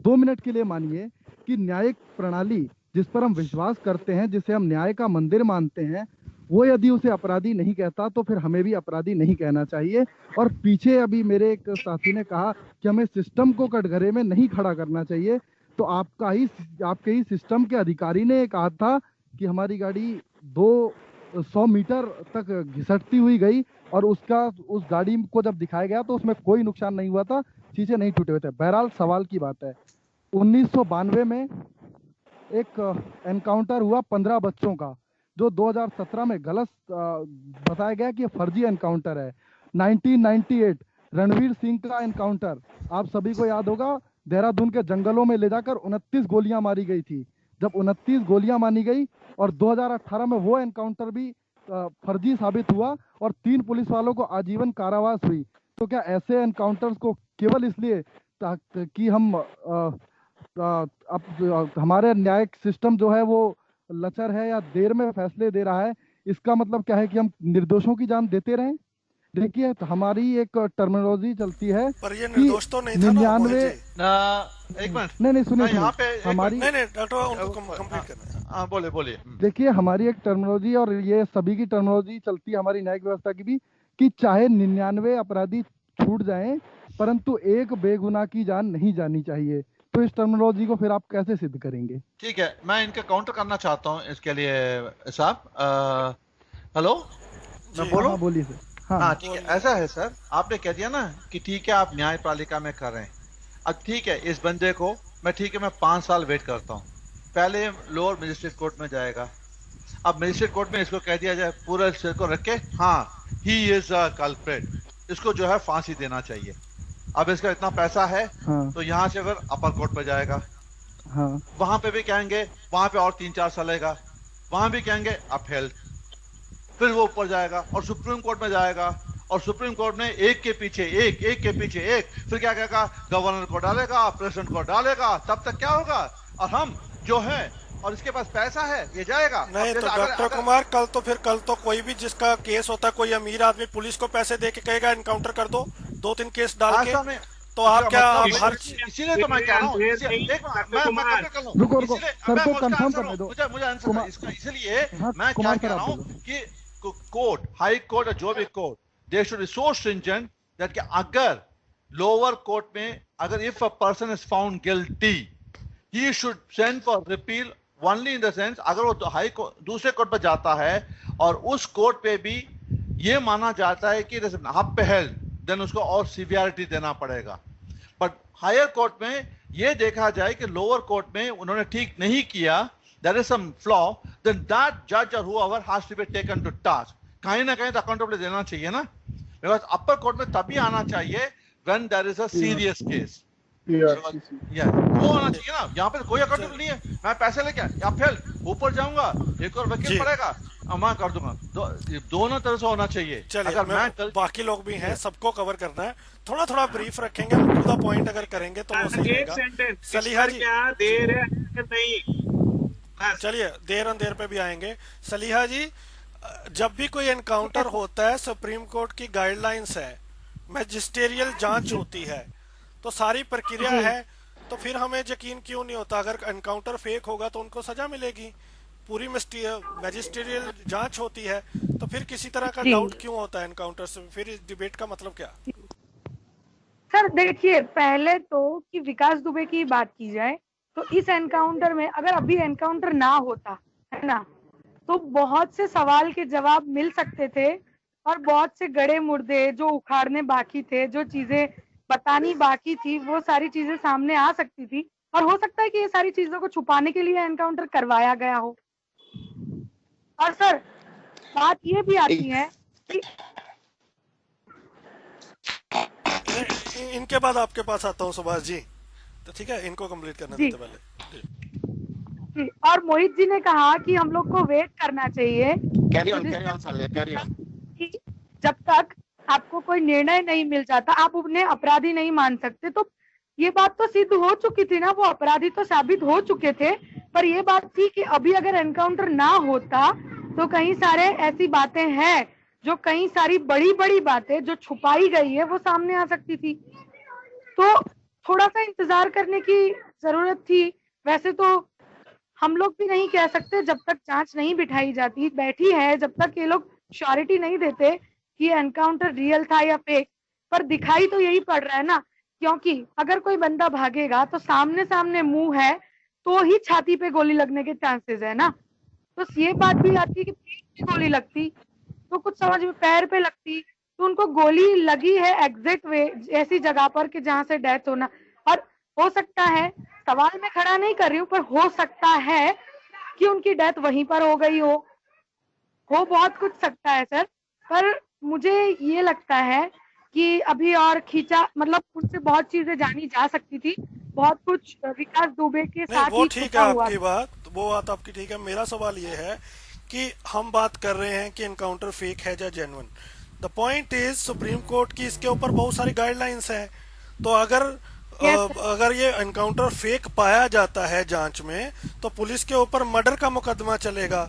2 मिनट के लिए मानिए कि न्यायिक प्रणाली जिस पर हम विश्वास करते हैं, जिसे हम न्याय का मंदिर मानते हैं, वो यदि उसे अपराधी नहीं कहता तो फिर हमें भी अपराधी नहीं कहना चाहिए। और पीछे अभी मेरे एक साथी ने कहा कि हमें सिस्टम को कटघरे में नहीं खड़ा करना चाहिए, तो आपके ही सिस्टम के अधिकारी ने कहा था कि हमारी गाड़ी 200 मीटर तक घिसटती हुई गई, और उस गाड़ी को जब दिखाया गया तो उसमें कोई नुकसान नहीं हुआ था, शीशे नहीं टूटे हुए थे। बहरहाल सवाल की बात है, 1992 में एक एनकाउंटर हुआ 15 बच्चों का, जो 2017 में गलत बताया गया कि ये फर्जी एनकाउंटर है। 1998 रणवीर सिंह का एनकाउंटर आप सभी को याद होगा, देहरादून के जंगलों में ले जाकर 29 गोलियां मारी गई थी। जब 29 गोलियां मारी गई और 2018 में वो एनकाउंटर भी फर्जी साबित हुआ और 3 पुलिस वालों को आजीवन कारावास हुई। तो क्या ऐसे एनकाउंटर्स को केवल इसलिए कि हम अब हमारे न्यायिक सिस्टम जो है वो लचर है या देर में फैसले दे रहा है, इसका मतलब क्या है कि हम निर्दोषों की जान देते रहें? देखिए तो हमारी एक टर्मिनोलॉजी चलती है पर ये निर्दोष तो नहीं था ना 99 एक मिनट नहीं सुनिए यहाँ पे हमारी नहीं डॉक्टर उनको कंप्लीट करना है। बोले देखिए हमारी एक टर्मिनोलॉजी और ये सभी की टर्मिनोलॉजी चलती है हमारी न्यायिक व्यवस्था की भी, कि चाहे 99 अपराधी छूट जाएं परंतु एक बेगुनाह की जान नहीं जानी चाहिए। तो इस टर्मिनोलॉजी को फिर आप कैसे सिद्ध करेंगे? ठीक है, मैं इनका काउंटर करना चाहता हूँ इसके लिए साहब। हेलो, मैं बोलूं? बोलिए सर। हाँ ठीक है, ऐसा है सर, आपने कह दिया ना कि ठीक है आप न्यायपालिका में कर रहे हैं। अब ठीक है, इस बंदे को मैं 5 साल वेट करता हूँ। पहले लोअर मजिस्ट्रेट कोर्ट में जाएगा। अब मजिस्ट्रेट कोर्ट में इसको कह दिया जाए पूरा सिर को रख के, हाँ ही इज अ कल्प्रिट, इसको जो है फांसी देना चाहिए। अब इसका इतना पैसा है तो यहाँ से अगर अपर कोर्ट में जाएगा, वहां पे भी कहेंगे, वहां पे और 3-4 साल लगेगा, वहां भी कहेंगे अपहेल्ड, फिर वो ऊपर जाएगा और सुप्रीम कोर्ट में जाएगा और सुप्रीम कोर्ट में एक के पीछे एक, फिर क्या कहेगा, गवर्नर को डालेगा, प्रेसिडेंट को डालेगा, तब तक क्या होगा? और हम जो है और इसके पास पैसा है ये जाएगा नहीं। तो डॉक्टर कुमार कल तो कोई भी जिसका केस होता है, कोई अमीर आदमी पुलिस को पैसे दे के कहेगा इनकाउंटर कर दो, 2-3 केस डाल के, तो आप क्या हर इसीलिए तो मैं कह रहा हूँ, रुको सर को कंफर्म करने दो, मुझे आंसर इसका, इसलिए मैं क्या कह रहा हूँ कि कोर्ट, हाई कोर्ट और जो भी court, they should be so stringent that कि अगर लोअर कोर्ट में अगर if a person is found guilty he should send for repeal only in the sense, अगर वो हाई कोर्ट दूसरे कोर्ट पर जाता है और उस कोर्ट पे भी ये माना जाता है कि अपहेल्ड, देन उसको और सिवियरिटी देना पड़ेगा। बट हायर कोर्ट में ये देखा जाए कि लोअर कोर्ट में उन्होंने ठीक नहीं किया, there is some flaw, then that judge or whoever has to be taken to task. कहीं ना कहीं तो accountability देना चाहिए ना, because upper court में तभी आना चाहिए when there is a serious case. वो आना चाहिए ना, यहाँ पे कोई accountability नहीं है। मैं पैसे लेके अपहेल्ड ऊपर जाऊंगा, एक और वकील पड़ेगा, मैं कर दूंगा। दोनों तरह से होना चाहिए। चलिए, मैं बाकी लोग भी हैं, सबको कवर करना है, थोड़ा ब्रीफ रखेंगे, टू द पॉइंट अगर करेंगे तो वो सही रहेगा। सलीहा जी क्या देर है नहीं, चलिए देर पे भी आएंगे। सलीहा जी, जब भी कोई एनकाउंटर होता है, सुप्रीम कोर्ट की गाइडलाइंस है, मैजिस्टेरियल जांच होती है, तो सारी प्रक्रिया है, तो फिर हमें यकीन क्यों नहीं होता? अगर एनकाउंटर फेक होगा तो उनको सजा मिलेगी। पूरी मैजिस्टेरियल जांच होती है, तो फिर किसी तरह का डाउट क्यों होता है एनकाउंटर से? फिर इस डिबेट का मतलब क्या? सर देखिए, पहले तो कि विकास दुबे की बात की जाए तो इस एनकाउंटर में अगर अभी एनकाउंटर ना होता है ना, तो बहुत से सवाल के जवाब मिल सकते थे और बहुत से गड़े मुर्दे जो उखाड़ने बाकी थे, जो चीजें बतानी बाकी थी, वो सारी चीजें सामने आ सकती थी। और हो सकता है कि ये सारी चीजों को छुपाने के लिए एनकाउंटर करवाया गया हो। और सर बात ये भी आती है कि इनके बाद आपके पास आता हूँ सुभाष जी, तो ठीक है, इनको कंप्लीट करना देते पहले। और मोहित जी ने कहा कि हम लोग को वेट करना चाहिए, कैरी ऑन जब तक आपको कोई निर्णय नहीं मिल जाता, आप उन्हें अपराधी नहीं मान सकते। तो ये बात तो सिद्ध हो चुकी थी ना, वो अपराधी तो साबित हो चुके थे, पर ये बात थी कि अभी अगर एनकाउंटर ना होता तो कई सारे ऐसी बातें हैं, जो कई सारी बड़ी बातें जो छुपाई गई है वो सामने आ सकती थी। तो थोड़ा सा इंतजार करने की जरूरत थी। वैसे तो हम लोग भी नहीं कह सकते जब तक जांच नहीं बिठाई जाती बैठी है, जब तक ये लोग श्योरिटी नहीं देते कि एनकाउंटर रियल था या फेक, पर दिखाई तो यही पड़ रहा है ना, क्योंकि अगर कोई बंदा भागेगा तो सामने मुंह है तो ही छाती पे गोली लगने के चांसेस है ना। तो ये बात भी आती है कि पेट पे गोली लगती तो कुछ समझ में, पैर पे लगती तो उनको गोली लगी है एग्जैक्ट वे ऐसी जगह पर कि जहां से डेथ होना। और हो सकता है, सवाल मैं खड़ा नहीं कर रही हूँ, पर हो सकता है कि उनकी डेथ वहीं पर हो गई हो, हो बहुत कुछ सकता है सर, पर मुझे ये लगता है कि अभी और खींचा, मतलब उनसे बहुत चीजें जानी जा सकती थी, बहुत कुछ विकास दुबे के नहीं, साथ वो ही ठीक है छुपा हुआ आपकी था। बात, वो बात आपकी ठीक है। मेरा सवाल ये है कि हम बात कर रहे हैं कि एनकाउंटर फेक है या genuine. The point is supreme court की इसके ऊपर बहुत सारी गाइडलाइंस हैं। तो यस सर, अगर ये एनकाउंटर फेक पाया जाता है जांच में, तो पुलिस के ऊपर मर्डर का मुकदमा चलेगा।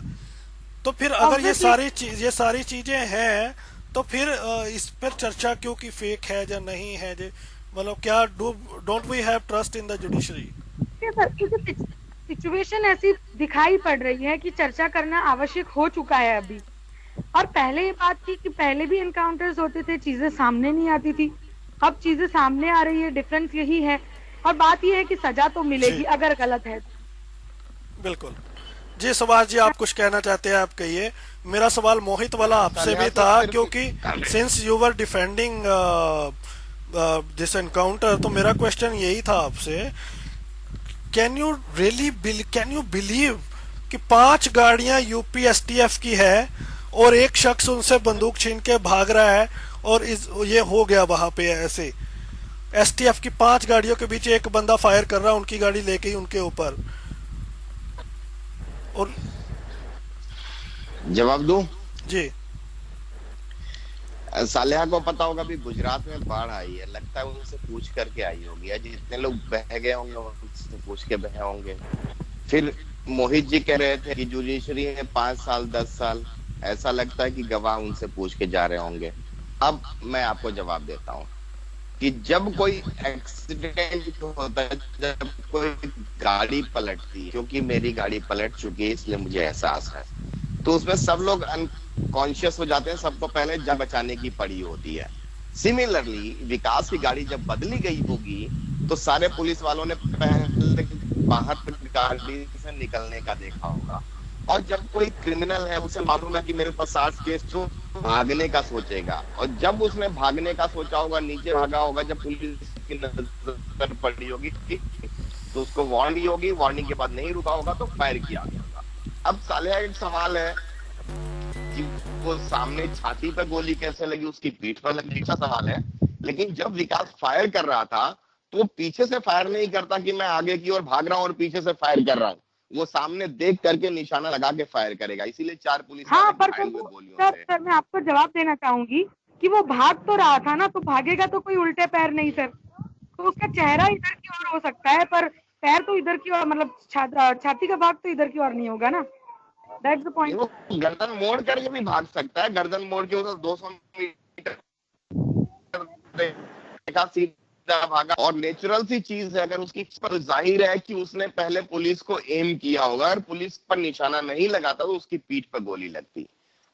तो फिर अगर ऑब्वियसली ये सारी चीजें हैं, तो फिर इस पर चर्चा क्यों कि फेक है या नहीं है मतलब क्या don't we have trust in the judiciary? Sir, क्योंकि सिचुएशन ऐसी दिखाई पड़ रही है कि चर्चा करना आवश्यक हो चुका है अभी। और पहले ये बात थी कि पहले भी एनकाउंटर्स होते थे, चीजें सामने नहीं आती थी, अब चीजें सामने आ रही है, डिफरेंस यही है। और बात ये है कि सजा तो मिलेगी जी अगर गलत है। बिल्कुल। जी सुभाष जी, आप कुछ कहना चाहते हैं, आप कहिए। मेरा सवाल मोहित वाला आपसे सालिया भी तो था, फिर क्योंकि since you were defending this encounter, तो मेरा क्वेश्चन यही था आपसे, कैन यू बिलीव कि 5 गाड़ियां यूपी एसटीएफ की है और एक शख्स उनसे बंदूक छीन के भाग रहा है, और ये हो गया वहां पे ऐसे। एसटीएफ की 5 गाड़ियों के बीच एक बंदा फायर कर रहा है, उनकी गाड़ी लेके ही उनके ऊपर। और जवाब दूं? जी सालेहा को पता होगा अभी गुजरात में बाढ़ आई है, लगता है उनसे पूछ करके आई होगी, या जितने लोग बह गए होंगे उनसे पूछ के बहे होंगे। फिर मोहित जी कह रहे थे कि जुडिशरी है 5 साल 10 साल, ऐसा लगता है कि गवाह उनसे पूछ के जा रहे होंगे। अब मैं आपको जवाब देता हूं कि जब कोई एक्सीडेंट होता है, जब कोई गाड़ी पलटती है, क्योंकि मेरी गाड़ी पलट चुकी है इसलिए मुझे एहसास है, तो उसमें सब लोग अनकॉन्शियस हो जाते हैं, सबको पहले जान बचाने की पड़ी होती है। सिमिलरली विकास की गाड़ी जब बदली गई होगी तो सारे पुलिस वालों ने पहले बाहर गाड़ी से निकलने का देखा होगा। और जब कोई क्रिमिनल है, उसे मालूम है कि मेरे पास 60 केस, तो भागने का सोचेगा, और जब उसने भागने का सोचा होगा, नीचे भागा होगा, जब पुलिस की नजर पड़ी होगी तो उसको वार्निंग होगी, वार्निंग के बाद नहीं रुका होगा तो फायर किया होगा। अब सालिया एक सवाल है कि वो सामने छाती पर गोली कैसे लगी, उसकी पीठ पर लगी, अच्छा सवाल है। लेकिन जब विकास फायर कर रहा था तो वो पीछे से फायर नहीं करता कि मैं आगे की ओर भाग रहा हूं और पीछे से फायर कर रहा हूं, वो सामने देख करके निशाना लगा के फायर करेगा। इसीलिए 4 पुलिस हाँ, वाले पर घायल हुए वो गोलियों सर से। सर मैं आपको जवाब देना चाहूंगी कि वो भाग तो रहा था ना, तो भागेगा तो कोई उल्टे पैर नहीं सर। तो उसका चेहरा इधर की ओर हो सकता है, पर पैर तो इधर की ओर, मतलब छाती का भाग तो इधर की ओर नहीं होगा ना। That's the point. वो गर्दन मोड़ करके भी भाग सकता है, गर्दन मोड़ के उधर 200 मीटर देखा, सीधा भागा। और नेचुरल सी चीज है, अगर उसकी पर जाहिर है कि उसने पहले पुलिस को एम किया होगा और पुलिस पर निशाना नहीं लगाता तो उसकी पीठ पर गोली लगती।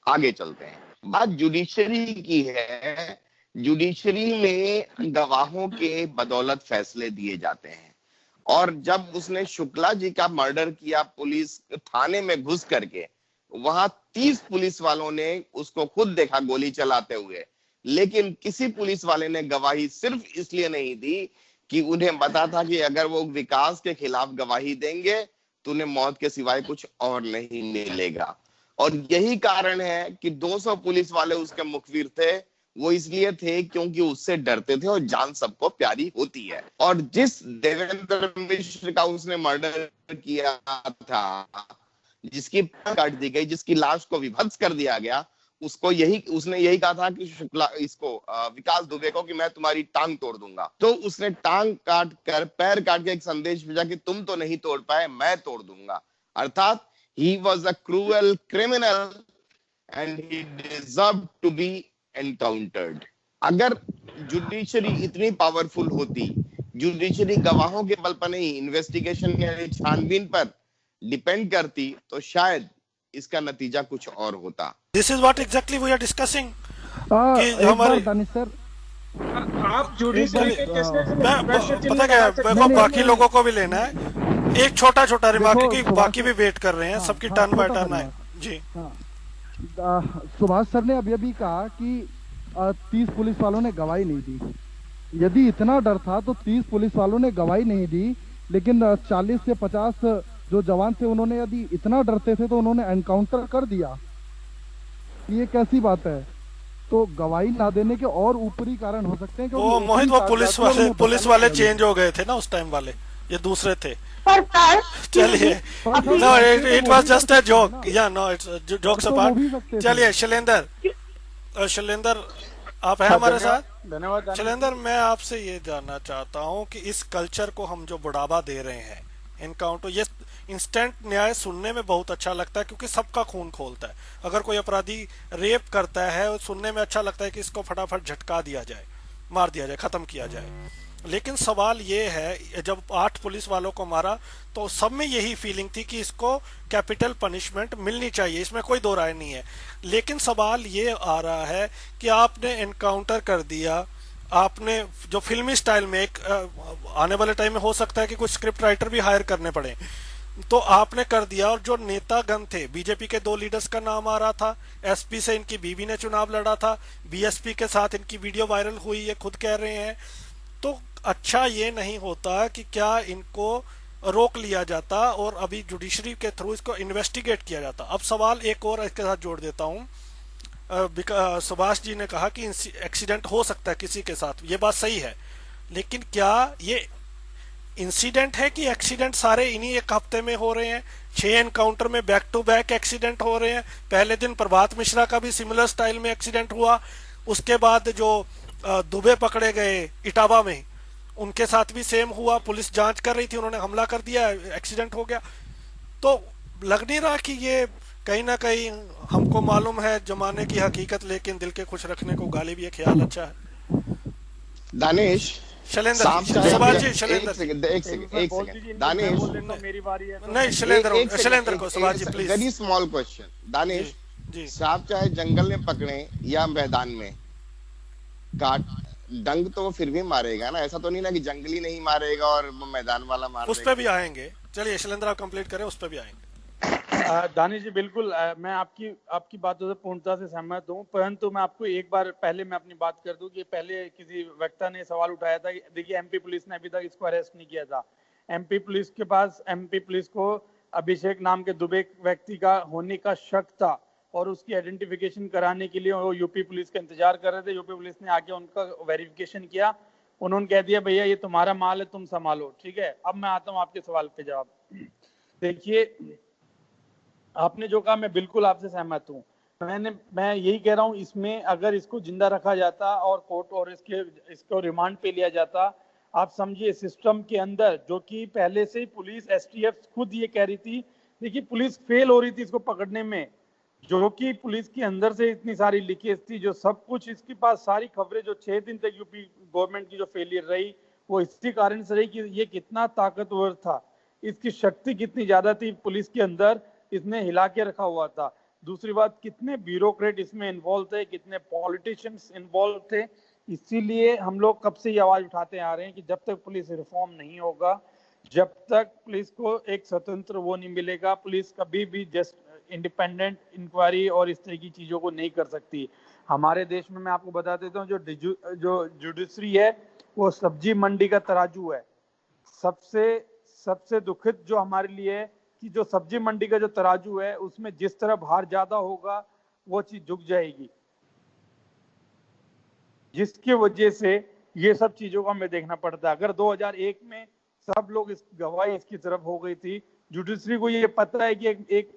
आगे चलते हैं। बात जुडिशरी की है। जुडिशरी में गवाहों के बदौलत फैसले दिए जाते हैं, और जब उसने शुक्ला जी का मर्डर किया पुलिस थाने में घुस करके, वहां 30 पुलिस वालों ने उसको खुद देखा गोली चलाते हुए, लेकिन किसी पुलिस वाले ने गवाही सिर्फ इसलिए नहीं दी कि उन्हें पता था कि अगर वो विकास के खिलाफ गवाही देंगे तो उन्हें मौत के सिवाय कुछ और नहीं मिलेगा। और यही कारण है कि 200 पुलिस वाले उसके मुखबिर थे। वो इसलिए थे क्योंकि उससे डरते थे, और जान सबको प्यारी होती है। और जिस देवेंद्र मिश्र का उसने मर्डर किया था, जिसकी काट दी गई, जिसकी लाश को विभत्स कर दिया गया, उसने यही कहा था कि शुक्ला इसको विकास दुबे को कि मैं तुम्हारी टांग तोड़ दूंगा। तो उसने टांग काट कर, पैर काट के एक संदेश भेजा कि तुम तो नहीं तोड़ पाए, मैं तोड़ दूंगा। अर्थात he was a cruel criminal and he deserved to be encountered. अगर जुडिशरी इतनी पावरफुल होती, जुडिशरी गवाहों के बल पर नहीं, इन्वेस्टिगेशन यानी छानबीन पर डिपेंड करती, तो शायद इसका नतीजा कुछ और होता। This is what exactly we are discussing कि एक हमारे बार दानिश सर, आप जुडिशरी के केसेस में प्रश्न चिन्ह पता क्या है, लगा सकते मेरे को हैं। बाकी लोगों को भी लेना है। एक छोटा छोटा रिमार्क है कि देखो, बाकी भी वेट कर रहे हैं, हाँ, सबकी हाँ, टर्न बाय छोटा टर्न है। remark। जी हाँ, सुभाष सर ने अभी कहा कि 30 पुलिस वालों ने गवाही नहीं दी। यदि इतना डर था तो 30 पुलिस वालों ने गवाही नहीं दी, लेकिन 40 से 50 जो जवान थे उन्होंने, यदि इतना डरते थे तो उन्होंने एनकाउंटर कर दिया। ये कैसी बात है? तो गवाही ना देने के और ऊपरी कारण हो सकते हैं, क्योंकि वो मोहित, वो पुलिस वाले बताना चेंज हो गए थे ना उस टाइम वाले, ये दूसरे थे। पर सर चलिए, अभी- नो अभी- इट वाज जस्ट अ अभी- जोक, या नो इट्स जोक्स तो वो अपार्ट। भी सकते थे। चलिए शैलेंद्र आप हैं हाँ, हमारे धन्यवाद साथ? धन्यवाद दानिश। शैलेंद्र, मैं आपसे ये जानना चाहता हूँ कि इस कल्चर को हम जो बढ़ावा दे रहे हैं, एनकाउंटर, ये इंस्टेंट न्याय सुनने में बहुत अच्छा लगता है क्योंकि सबका खून खोलता है। अगर कोई अपराधी रेप करता है और सुनने में अच्छा लगता है कि इसको फटाफट झटका दिया जाए, मार दिया जाए, खत्म किया जाए। लेकिन सवाल ये है, जब 8 पुलिस वालों को मारा तो सब में यही फीलिंग थी कि इसको कैपिटल पनिशमेंट मिलनी चाहिए, इसमें कोई दो राय नहीं है। लेकिन सवाल ये आ रहा है कि आपने एनकाउंटर कर दिया, आपने जो फिल्मी स्टाइल में एक आने वाले टाइम में हो सकता है कि कुछ स्क्रिप्ट राइटर भी हायर करने पड़े, तो आपने कर दिया। और जो नेतागण थे, बीजेपी के 2 लीडर्स का नाम आ रहा था, एसपी से इनकी बीवी ने चुनाव लड़ा था, बीएसपी के साथ इनकी वीडियो वायरल हुई, ये खुद कह रहे हैं। तो अच्छा ये नहीं होता कि क्या इनको रोक लिया जाता और अभी जुडिशरी के थ्रू इसको इन्वेस्टिगेट किया जाता? अब सवाल एक और इसके साथ जोड़ देता हूँ। सुभाष जी ने कहा कि एक्सीडेंट हो सकता है किसी के साथ, ये बात सही है, लेकिन क्या ये इंसिडेंट है कि एक्सीडेंट सारे इन्हीं एक हफ्ते में हो रहे हैं? 6 एनकाउंटर में बैक टू बैक एक्सीडेंट हो रहे हैं। पहले दिन प्रभात मिश्रा का भी सिमिलर स्टाइल में एक्सीडेंट हुआ, उसके बाद जो दुबे पकड़े गए इटावा में, उनके साथ भी सेम हुआ, पुलिस जांच कर रही थी, उन्होंने हमला कर दिया, एक्सीडेंट हो गया। तो लग नहीं रहा कि ये कहीं ना कहीं, हमको मालूम है जमाने की हकीकत, लेकिन दिल के खुश रखने को गालिब, ये ख्याल अच्छा है? दानिश, शैलेंद्र सांप जी, चाहे सुभाष एक जी, शैलेंद्र जी। सेकंड दानिश, मेरी बारी है तो नहीं, शैलेंद्र को, Subhash ji please. Very small question Danish, ji सांप चाहे जंगल में पकड़े या मैदान में काट, डंग तो वो फिर भी मारेगा ना। ऐसा तो नहीं ना कि जंगली नहीं मारेगा और मैदान वाला मार उस पे भी आएंगे। चलिए शैलेंद्र आप कंप्लीट करें, उस पे भी आएंगे। दानिश जी बिल्कुल, मैं आपकी बातों से पूर्णतः से सहमत हूँ, परंतु मैं आपको एक बार पहले मैं अपनी बात कर दूं कि पहले किसी वक्ता ने सवाल उठाया था कि देखिए एमपी पुलिस ने अभी तक इसको अरेस्ट नहीं किया था। एमपी पुलिस को अभिषेक नाम के दुबे व्यक्ति का होने का शक था और उसकी आइडेंटिफिकेशन कराने के लिए वो यूपी पुलिस का इंतजार कर रहे थे। यूपी पुलिस ने आके उनका वेरिफिकेशन किया, उन्होंने कह दिया भैया ये तुम्हारा माल है, तुम संभालो, ठीक है। अब मैं आता हूँ आपके सवाल पे जवाब। देखिए आपने जो कहा मैं बिल्कुल आपसे सहमत हूँ। मैं यही कह रहा हूँ, इसमें अगर इसको जिंदा रखा जाता और कोर्ट और इसको रिमांड पे लिया जाता, आप समझिए सिस्टम के अंदर, जो कि पहले से ही पुलिस एसटीएफ खुद ये कह रही थी, देखिए पुलिस फेल हो रही थी इसको पकड़ने में, जो कि पुलिस के अंदर से इतनी सारी लीकेज थी, जो सब कुछ इसके पास सारी खबरें, जो 6 दिन तक यूपी गवर्नमेंट की जो फेलियर रही वो इसी कारण से रही कि ये कितना ताकतवर था, इसकी शक्ति कितनी ज्यादा थी पुलिस के अंदर, इसने हिला के रखा हुआ था। दूसरी बात, कितने ब्यूरोक्रेट इसमें इन्वॉल्व थे, कितने पॉलिटिशियंस इन्वॉल्व थे। इसीलिए हम लोग कब से ये आवाज उठाते आ रहे हैं कि जब तक पुलिस रिफॉर्म नहीं होगा, जब तक पुलिस को एक स्वतंत्र वो नहीं मिलेगा, पुलिस कभी भी जस्ट इंडिपेंडेंट इंक्वायरी और इस तरह की चीजों को नहीं कर सकती। हमारे देश में मैं आपको बता देता हूँ, जो जुडिशरी है वो सब्जी मंडी का तराजू है। सबसे दुखद जो हमारे लिए है कि जो सब्जी मंडी का जो तराजू है उसमें जिस तरह भार ज्यादा होगा वो चीज झुक जाएगी, जिसकी वजह से ये सब चीजों को हमें देखना पड़ता है। अगर 2001 में सब लोग इस गवाही इसकी तरफ हो गई थी, जुडिशरी को ये पता है कि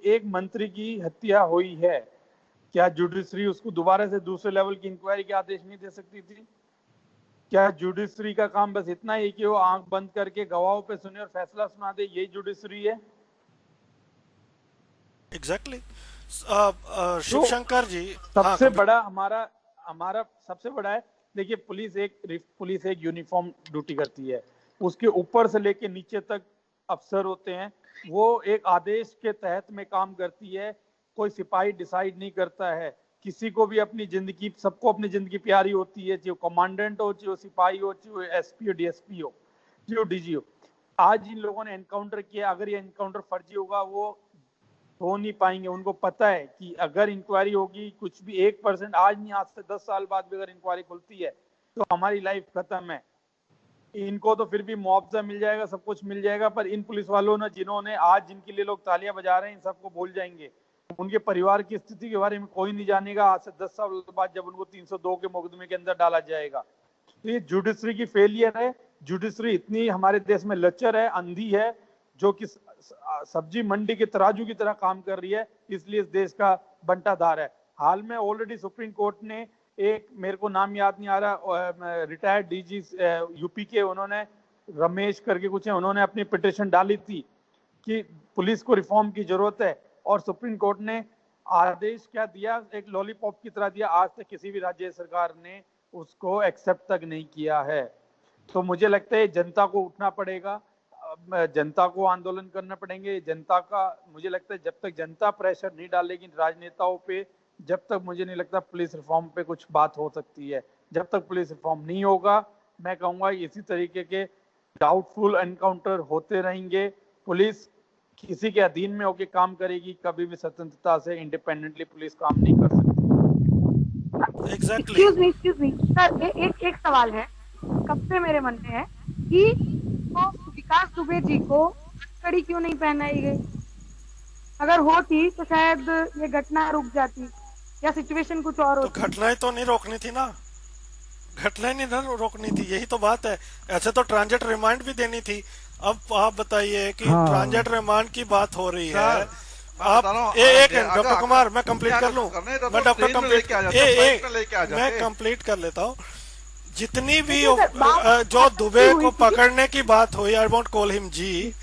एक मंत्री की हत्या हुई है, क्या जुडिशरी उसको दोबारा से दूसरे लेवल की इंक्वायरी के आदेश नहीं दे सकती थी? क्या जुडिशरी का काम बस इतना ही कि वो आंख बंद करके गवाहों पे सुने और फैसला सुना दे, यही जुडिशरी है? एग्जैक्टली शिव शंकर जी, सबसे बड़ा हमारा सबसे बड़ा है, देखिए पुलिस एक यूनिफॉर्म ड्यूटी करती है, उसके ऊपर से लेके नीचे तक अफसर होते हैं, वो एक आदेश के तहत में काम करती है। कोई सिपाही डिसाइड नहीं करता है, किसी को भी अपनी जिंदगी, सबको अपनी जिंदगी प्यारी होती है, चाहे वो कमांडेंट हो, चाहे वो सिपाही हो, चाहे वो एसपी हो, डीएसपी हो, चाहे वो डीजी हो। आज इन लोगों ने एनकाउंटर किया, अगर ये एनकाउंटर फर्जी होगा वो हो नहीं पाएंगे। उनको पता है कि अगर इंक्वायरी होगी, कुछ भी 1%, आज नहीं आज से 10 साल बाद भी अगर इंक्वायरी खुलती है तो हमारी लाइफ खत्म है। इनको तो फिर भी मुआवजा मिल जाएगा, सब कुछ मिल जाएगा, पर इन पुलिस वालों ने, जिन्होंने आज जिनके लिए लोग तालियां बजा रहे हैं, इन सबको भूल जाएंगे। उनके परिवार की स्थिति के बारे में कोई नहीं जानेगा आज से 10 साल बाद, जब उनको 302 के मुकदमे के अंदर डाला जाएगा। तो ये जुडिशरी की फेलियर है। जुडिशरी इतनी हमारे देश में लचर है, अंधी है, जो कि सब्जी मंडी के तराजू की तरह काम कर रही है, इसलिए इस देश का बंटाधार है। हाल में ऑलरेडी सुप्रीम कोर्ट ने एक, मेरे को नाम याद नहीं आ रहा, रिटायर्ड डीजी यूपी के, उन्होंने रमेश करके कुछ है, उन्होंने अपनी पिटिशन डाली थी कि पुलिस को रिफॉर्म की जरूरत है, और सुप्रीम कोर्ट ने आदेश क्या दिया, एक लॉलीपॉप की तरह दिया। आज तक किसी भी राज्य सरकार ने उसको एक्सेप्ट तक नहीं किया है। तो मुझे लगता है जनता को उठना पड़ेगा, जनता को आंदोलन करना पड़ेंगे। जनता का, मुझे लगता है जब तक जनता प्रेशर नहीं डालेगी राजनेताओं पे, जब तक मुझे नहीं लगता पुलिस रिफॉर्म पे कुछ बात हो सकती है। जब तक पुलिस रिफॉर्म नहीं होगा, मैं कहूँगा इसी तरीके के डाउटफुल एनकाउंटर होते रहेंगे। पुलिस किसी के अधीन में होकर काम करेगी, कभी भी स्वतंत्रता से इंडिपेंडेंटली पुलिस काम नहीं कर सकती। एक्सक्यूज मी सर, एक सवाल है, कब से मेरे मन में है कि तो विकास दुबे जी को कड़ी क्यों नहीं पहनाई गई? अगर होती तो शायद ये घटना रुक जाती या सिचुएशन कुछ और होती। तो घटनाएं तो नहीं रोकनी थी ना, घटनाएं नहीं रोकनी थी, यही तो बात है। ऐसे तो ट्रांजिट रिमांड भी देनी थी। अब आप बताइए कि ट्रांजिट रिमांड की बात हो रही है। आप एक डॉक्टर कुमार, मैं कंप्लीट कर लूं, मैं डॉक्टर मैं कंप्लीट कर लेता हूँ। जितनी भी जो दुबे को पकड़ने की बात हुई, आई वोंट कॉल हिम जी,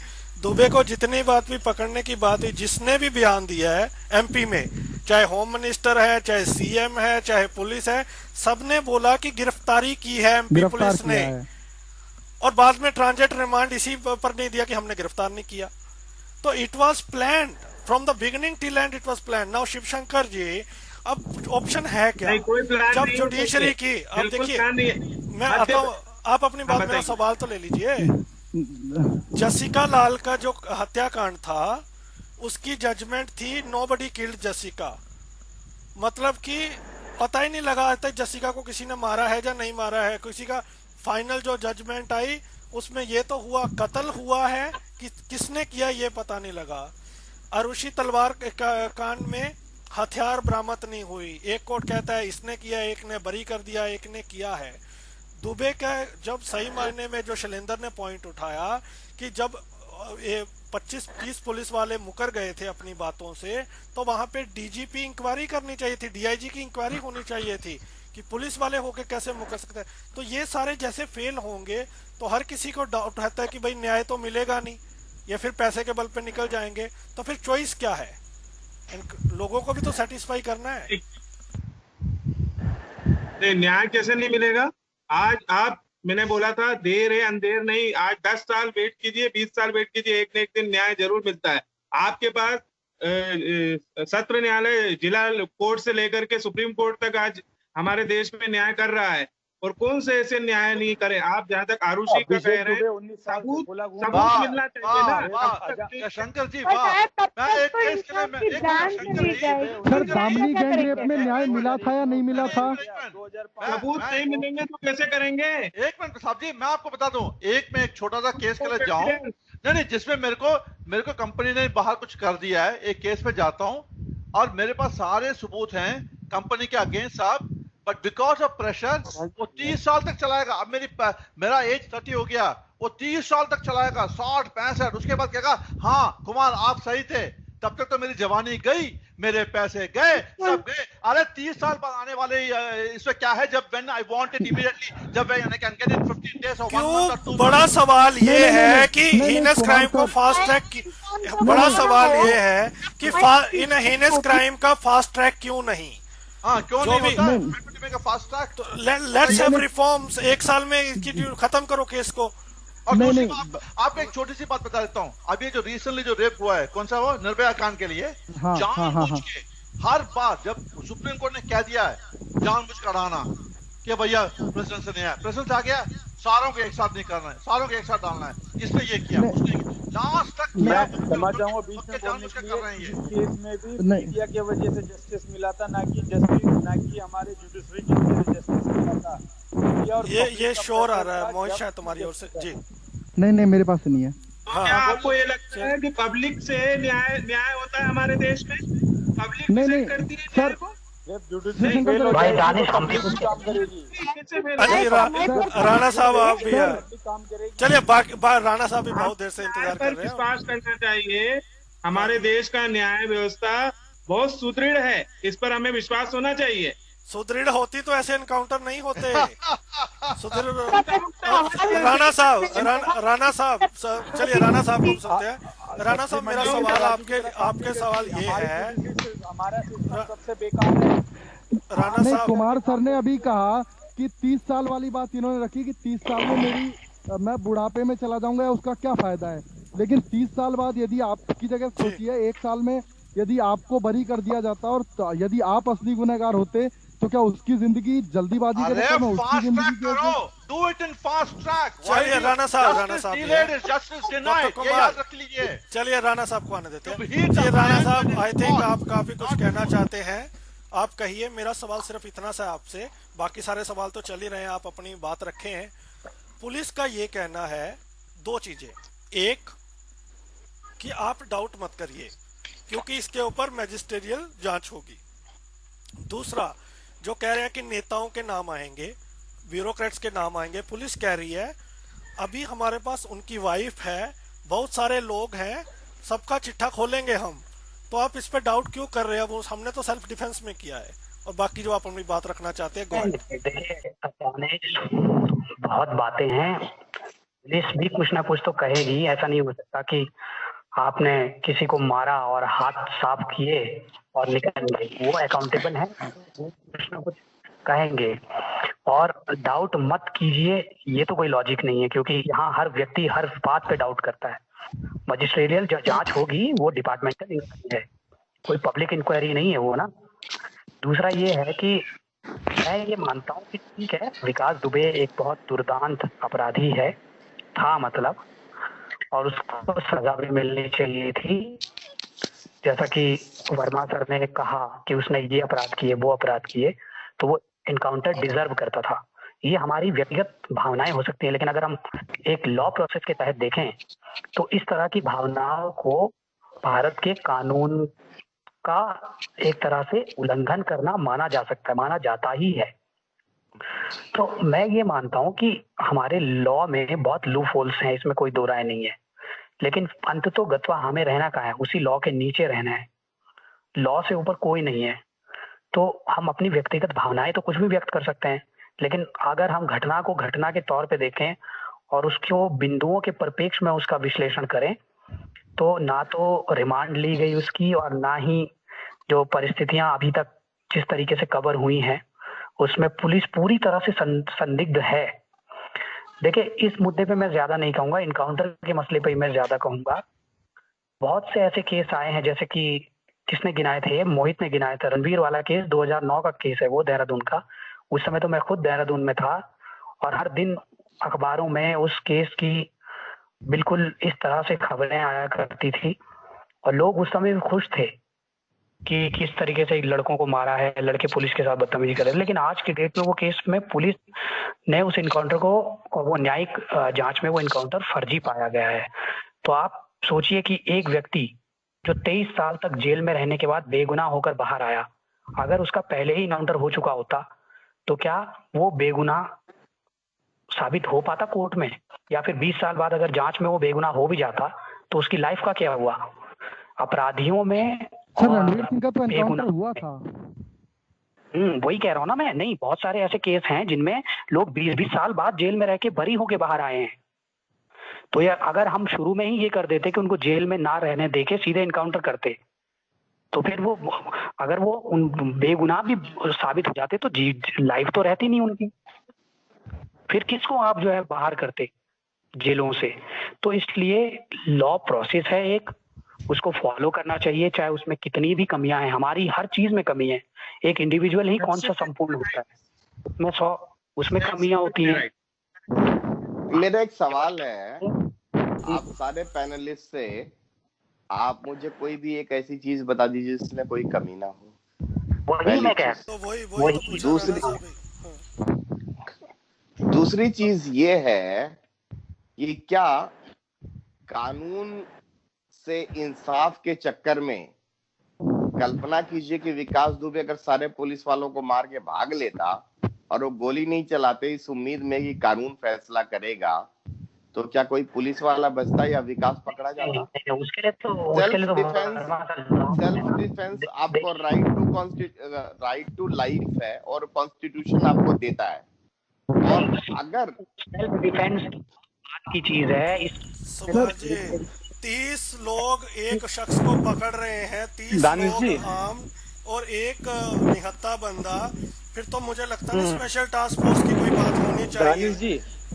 दुबे को जितनी बात भी पकड़ने की बात हुई, जिसने भी बयान दिया है एमपी में, चाहे होम मिनिस्टर है, चाहे सीएम है, चाहे पुलिस है, सबने बोला कि गिरफ्तारी की है एमपी पुलिस ने, और बाद में ट्रांजिट रिमांड इसी पर नहीं दिया कि हमने गिरफ्तार नहीं किया। तो it was planned from the beginning till end, it was planned. Now Shivshankar ji, अब ऑप्शन है क्या? जब जुडिशरी की, अब देखिए मैं आता हूँ, आप अपनी बात, मेरा सवाल तो ले लीजिए। जसिका लाल का जो हत्याकांड था, उसकी जजमेंट थी नोबडी किल्ड जसिका, मतलब कि पता ही नहीं लगा तक जसिका को किसी ने मारा है या नहीं मारा है। किसी का फाइनल जो जजमेंट आई उसमें ये तो हुआ कत्ल हुआ है, कि किसने किया ये पता नहीं लगा। अरुषि तलवार कांड में हथियार बरामद नहीं हुई, एक कोर्ट कहता है इसने किया, एक ने बरी कर दिया, एक ने किया है। दुबे का जब सही मायने में जो शैलेंद्र ने पॉइंट उठाया कि जब ये 25-30 पुलिस वाले मुकर गए थे अपनी बातों से, तो वहां पे डीजीपी इंक्वायरी करनी चाहिए थी, डीआईजी की इंक्वायरी होनी चाहिए थी कि पुलिस वाले होके कैसे मुकर सकते हैं। तो ये सारे जैसे फेल होंगे तो हर किसी को डाउट रहता है कि भाई न्याय तो मिलेगा नहीं, या फिर पैसे के बल पे निकल जाएंगे। तो फिर चॉइस क्या है? लोगों को भी तो सेटिस्फाई करना है। न्याय कैसे नहीं मिलेगा? आज आप, मैंने बोला था देर है अंधेर नहीं, आज 10 साल वेट कीजिए, 20 साल वेट कीजिए, एक न एक दिन न्याय जरूर मिलता है। आपके पास सत्र न्यायालय, जिला कोर्ट से लेकर के सुप्रीम कोर्ट तक आज हमारे देश में न्याय कर रहा है, और कौन से ऐसे न्याय नहीं करे? आप जहाँ तक आरुषि का कह रहे हैं, सबूत मिलना चाहिए ना। शंकर जी, मैं एक केस के लिए, सर दामनी गैंग रेप में न्याय मिला था या नहीं मिला था? सबूत नहीं मिलेंगे तो कैसे करेंगे? एक मिनट साहब जी, मैं आपको बता दूं, एक छोटा सा केस के लिए जाऊं, नहीं, जिसमें मेरे को कंपनी ने बाहर कुछ कर दिया है, एक केस पे जाता हूं और मेरे पास सारे सबूत हैं कंपनी के अगेंस्ट साहब, बट बिकॉज ऑफ प्रेशर वो 30 साल तक चलाएगा। अब मेरा एज 30 हो गया, वो 30 साल तक चलाएगा, 60 65, उसके बाद कहेगा हाँ कुमार आप सही थे, तब तक तो मेरी जवानी गई, मेरे पैसे गए, सब गए। अरे 30 साल बाद आने वाले इसमें क्या है, जब when I want it immediately, जब I can get it 15 days or 1 month or 2 months। बड़ा सवाल ये है कि हीनस क्राइम को फास्ट ट्रैक की, बड़ा सवाल ये है कि इन हीनस क्राइम का फास्ट ट्रैक क्यों नहीं? हाँ क्यों नहीं होता का फास्ट ट्रैक? तो लेट्स हैव रिफॉर्म्स, 1 साल में इसकी खत्म करो केस को। और दूसरी बात, आपको एक छोटी सी बात बता देता हूँ, अब ये जो रिसेंटली जो रेप हुआ है, कौन सा वो निर्भया कांड के लिए, जानबूझ के हर बार जब सुप्रीम कोर्ट ने कह दिया है जानबूझ कर अड़ाना कि भैया प्रेसिडेंट से नहीं आया, प्रेसिडेंट आ गया, सारों को एक साथ नहीं करना है, सारों को एक साथ डालना है, इसने ये किया, उसने लास्ट तक। मैं समझ जाऊंगा बीच में बोलने के लिए, इस केस में भी मीडिया की वजह से जस्टिस मिला था, ना कि हमारे जुडिशरी की वजह से जस्टिस मिला था। ये शोर आ रहा है मोहित तुम्हारी ओर से जी। नहीं मेरे पास नहीं है। क्या आपको ये लगता है कि पब्लिक से न्याय होता है हमारे देश में? पब्लिक नहीं, डिसाइड नहीं, करती है सर, न्याय को। रविशंकर सर, भाई दानिश हम भी काम करेगी। कैसे मैं अजी राणा साहब आप भी हैं। काम करेगी। चलिए राणा साहब भी बहुत देर से न्याय इंतजार पर कर रहे हैं। विश्वास करना चाहिए। हमारे देश का न्याय व्यवस्था बहुत सुदृढ़ है, इस पर हमें विश्वास होना चाहिए। सुदृढ़ होती तो ऐसे एनकाउंटर नहीं होते। सुदृढ़ राणा साहब चलिए राणा साहब को सुनते हैं। राणा साहब मेरा सवाल आपके सवाल ये है, हमारा सिस्टम सबसे बेकार है। राणा नहीं, साहब कुमार सर ने अभी कहा कि 30 साल वाली बात इन्होंने रखी कि 30 साल में मैं बुढ़ापे में चला जाऊंगा, उसका क्या फायदा है। लेकिन 30 साल बाद यदि आपकी जगह सोचिए, 1 साल में यदि आपको बरी कर दिया जाता और यदि आप असली गुनहगार होते तो क्या उसकी जिंदगी जल्दीबाजी के चक्कर में उसकी जिंदगी करो, do it in fast track. चलिए राणा साहब जस्टिस डिनाइड, ये याद रख लीजिए। चलिए राणा साहब को आने देते हैं। जी राणा साहब, आई थिंक आप काफी कुछ कहना चाहते हैं, आप कहिए। मेरा सवाल सिर्फ इतना सा आपसे, बाकी सारे सवाल तो चल ही रहे हैं, आप अपनी बात रखे हैं। पुलिस का ये कहना है 2 चीजें, एक कि आप डाउट मत करिए क्योंकि इसके ऊपर मैजिस्ट्रियल जांच होगी। दूसरा जो कह रहे हैं कि नेताओं के नाम आएंगे, ब्यूरोक्रेट्स के नाम आएंगे, पुलिस कह रही है अभी हमारे पास उनकी वाइफ है, बहुत सारे लोग हैं, सबका चिट्ठा खोलेंगे हम। तो आप इस पे डाउट क्यों कर रहे हैं? वो हमने तो सेल्फ डिफेंस में किया है। और बाकी जो आप अपनी बात रखना चाहते हैं, बहुत बातें हैं, पुलिस भी कुछ ना कुछ तो कहेगी। ऐसा नहीं हो सकता कि आपने किसी को मारा और हाथ साफ किए और निकल गए। वो अकाउंटेबल है, वो कुछ ना कुछ कहेंगे। और डाउट मत कीजिए, ये तो कोई लॉजिक नहीं है, क्योंकि यहाँ हर व्यक्ति हर बात पे डाउट करता है। मजिस्ट्रियल जो जांच होगी वो डिपार्टमेंटल इंक्वायरी है, कोई पब्लिक इंक्वायरी नहीं है वो ना। दूसरा ये है कि मैं ये मानता हूँ कि ठीक है, विकास दुबे एक बहुत दुर्दांत अपराधी है, था मतलब, और उसको सजा भी मिलनी चाहिए थी। जैसा कि वर्मा सर ने कहा कि उसने ये अपराध किए, वो अपराध किए, तो वो इनकाउंटर डिजर्व करता था। ये हमारी व्यक्तिगत भावनाएं हो सकती है, लेकिन अगर हम एक लॉ प्रोसेस के तहत देखें तो इस तरह की भावनाओं को भारत के कानून का एक तरह से उल्लंघन करना माना जा सकता है, माना जाता ही है। तो मैं ये मानता हूं कि हमारे लॉ में बहुत लूप होल्स हैं, इसमें कोई दो राय नहीं है, लेकिन अंत तो गत्वा हमें रहना कहाँ है, उसी लॉ के नीचे रहना है। लॉ से ऊपर कोई नहीं है। तो हम अपनी व्यक्तिगत भावनाएं तो कुछ भी व्यक्त कर सकते हैं, लेकिन अगर हम घटना को घटना के तौर पे देखें और उसको बिंदुओं के परिप्रेक्ष्य में उसका विश्लेषण करें, तो ना तो रिमांड ली गई उसकी और ना ही जो परिस्थितियां अभी तक जिस तरीके से कवर हुई हैं उसमें पुलिस पूरी तरह से संदिग्ध है। देखिए, इस मुद्दे पे मैं ज्यादा नहीं कहूंगा, इनकाउंटर के मसले पे मैं ज्यादा कहूंगा। बहुत से ऐसे केस आए हैं, जैसे कि किसने गिनाए थे, मोहित ने गिनाया था, रणवीर वाला केस 2009 का केस है वो, देहरादून का। उस समय तो मैं खुद देहरादून में था और हर दिन अखबारों में उस केस की बिल्कुल इस तरह से खबरें आया करती थी और लोग उस समय भी खुश थे कि किस तरीके से लड़कों को मारा है, लड़के पुलिस के साथ बदतमीजी कर रहे हैं। लेकिन आज की डेट में वो केस में पुलिस ने उस इनकाउंटर को, वो न्यायिक जांच में वो इनकाउंटर फर्जी पाया गया है। तो आप सोचिए कि एक व्यक्ति जो 23 साल तक जेल में रहने के बाद बेगुनाह होकर बाहर आया, अगर उसका पहले ही इनकाउंटर हो चुका होता तो क्या वो बेगुनाह साबित हो पाता कोर्ट में? या फिर 20 साल बाद अगर जांच में वो बेगुनाह हो भी जाता तो उसकी लाइफ का क्या हुआ? अपराधियों में सर रणवीर सिंह का तो एनकाउंटर हुआ था। वही कह रहा हूँ ना मैं। नहीं, बहुत सारे ऐसे केस हैं जिनमें लोग 20-20 साल बाद जेल में रह के बरी होके बाहर आए हैं। तो यार, अगर हम शुरू में ही ये कर देते कि उनको जेल में ना रहने देके सीधे इनकाउंटर करते, तो फिर वो अगर वो बेगुनाह भी साबित हो जाते तो लाइफ तो रहती नहीं उनकी, फिर किसको आप जो है बाहर करते जेलों से? तो इसलिए लॉ प्रोसेस है एक, उसको फॉलो करना चाहिए, चाहे उसमें कितनी भी कमियां हैं। हमारी हर चीज में कमी है, एक इंडिविजुअल ही कौन सा संपूर्ण होता है, मैं 100 उसमें कमियां होती हैं। मेरा एक सवाल है आप सारे पैनलिस्ट से, आप मुझे कोई भी एक ऐसी चीज बता दीजिए जिसमें कोई कमी ना हो। वही मैं कह तो वही दूसरी चीज ये है कि क्या कानून से इंसाफ के चक्कर में कल्पना कीजिए कि विकास दुबे अगर सारे पुलिस वालों को मार के भाग लेता और वो गोली नहीं चलाते इस उम्मीद में कि कानून फैसला करेगा, तो क्या कोई पुलिस वाला बचता या विकास पकड़ा जाता? उसके लिए तो सेल्फ डिफेंस आपको राइट टू लाइफ है और कॉन्स्टिट्यूशन आपको देता है। और अगर सेल्फ डिफेंस की चीज है इस सुभाष जी, 30 लोग एक शख्स को पकड़ रहे हैं, 30 लोग आम और एक निहत्था बंदा, फिर तो मुझे लगता है स्पेशल टास्क फोर्स की कोई बात होनी चाहिए।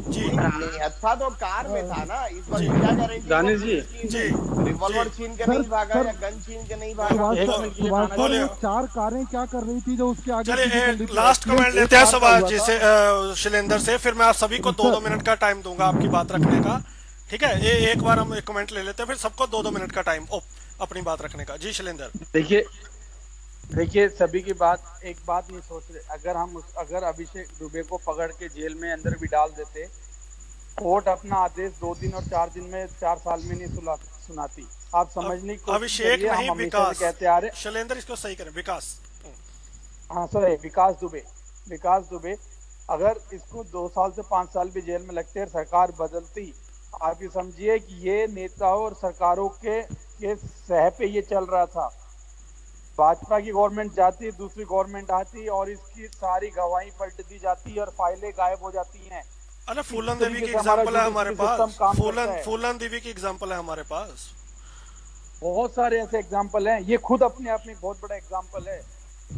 जी निहत्था तो कार में था ना, इस बार क्या करेंगे? दानिश जी रिवॉल्वर छीन के नहीं भागा या गन छीन के नहीं भागा। बोलिए 4 कारें क्या कर रही थी जो उसके आगे? चलिए लास्ट कमेंट लेते हैं सुभाष जी से, शैलेंद्र से, फिर मैं आप सभी को 2-2 मिनट का टाइम दूंगा आपकी बात रखने का, ठीक है? एक बार हम एक कमेंट ले लेते हैं, फिर सबको 2-2 मिनट का टाइम अपनी बात रखने का। जी शैलेंद्र। देखिए सभी की बात एक बात नहीं सोच रहे। अगर अभिषेक दुबे को पकड़ के जेल में अंदर भी डाल देते, कोर्ट अपना आदेश 2 दिन और 4 दिन में 4 साल में नहीं सुनाती। आप समझने की अभिषेक नहीं, विकास कहते आ रहे। शैलेंद्र इसको सही करें, विकास। हाँ सॉरी, विकास दुबे अगर इसको 2 साल से 5 साल भी जेल में लगते, सरकार बदलती, आप ये समझिए कि ये नेताओं और सरकारों के सह पे ये चल रहा था। भाजपा की गवर्नमेंट जाती, दूसरी गवर्नमेंट आती और इसकी सारी गवाही पलट दी जाती और फाइलें गायब हो जाती हैं। अरे फूलन देवी की एग्जांपल है हमारे पास, फूलन देवी की एग्जांपल है हमारे पास, बहुत सारे ऐसे एग्जांपल हैं। ये खुद अपने आप में बहुत बड़ा एग्जांपल है।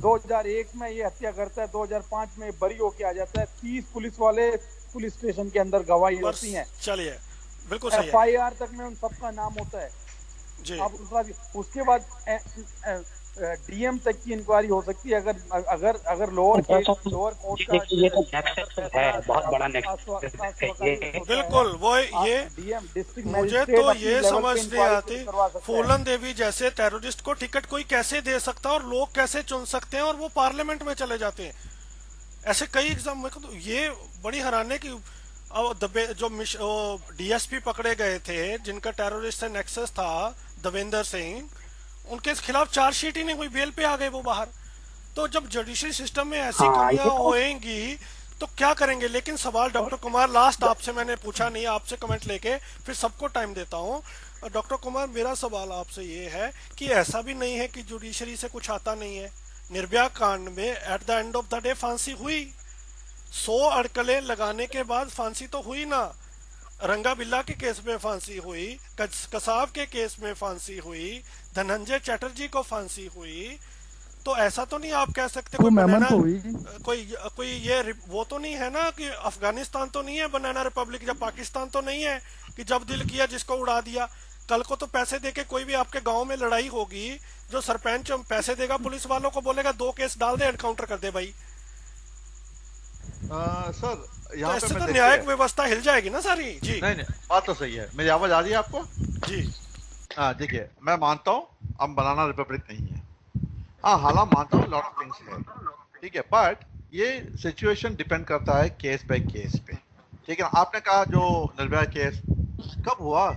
2001 में ये हत्या करता है, 2005 में बरी होके आ जाता है। 30 पुलिस वाले पुलिस स्टेशन के अंदर गवाही होती हैं। चलिए बिल्कुल सही है। FIR तक में उन सबका नाम होता है जी। अब उसके बाद DM तक की इंक्वायरी हो सकती है अगर लोअर कोर्ट का ये तो नेक्स्ट है, बहुत बड़ा नेक्स्ट है। बिल्कुल वो ये DM डिस्ट्रिक्ट मुझे तो ये समझ नहीं आती, फूलन देवी जैसे टेररिस्ट को टिकट कोई कैसे दे सकता है और लोग कैसे चुन सकते हैं और वो पार्लियामेंट में चले जाते हैं। ऐसे कई एग्जाम, तो ये बड़ी हैरानी की जो DSP पकड़े गए थे जिनका टेररिस्ट से नेक्सस था, देवेंद्र सिंह, उनके खिलाफ चार्जशीट ही नहीं हुई, बेल पे आ गए वो बाहर। तो जब जुडिशरी सिस्टम में ऐसी कमियां होएंगी तो क्या करेंगे? लेकिन सवाल डॉक्टर कुमार, लास्ट आपसे मैंने पूछा नहीं, आपसे कमेंट लेके फिर सबको टाइम देता हूँ। डॉक्टर कुमार, मेरा सवाल आपसे ये है कि ऐसा भी नहीं है कि जुडिशरी से कुछ आता नहीं है। निर्भया कांड में at the end of the day फांसी हुई, 100 अड़कलें लगाने के बाद फांसी तो हुई ना। रंगा बिल्ला के केस में फांसी हुई, कसाब के केस में फांसी हुई, धनंजय चटर्जी को फांसी हुई। तो ऐसा तो नहीं आप कह सकते कोई ये वो तो नहीं है ना कि अफगानिस्तान तो नहीं है बनाना रिपब्लिक, जब पाकिस्तान तो नहीं है कि जब दिल किया जिसको उड़ा दिया। कल को तो पैसे देके कोई भी आपके गांव में लड़ाई होगी, जो सरपंच पैसे देगा पुलिस वालों को, बोलेगा 2 केस डाल दे, एनकाउंटर कर दे भाई। सर यहाँ तो पे न्यायिक व्यवस्था हिल जाएगी ना सारी। जी नहीं बात तो सही है। मेरी आवाज आ रही है आपको? जी हाँ देखिए, मैं मानता हूँ हम बनाना रिपब्लिक नहीं है, हाँ हालांकि मानता हूँ लॉट ऑफ थिंग्स है, ठीक है, बट ये सिचुएशन डिपेंड करता है केस बाय केस पे, ठीक है ना? आपने कहा जो निर्भया केस कब हुआ?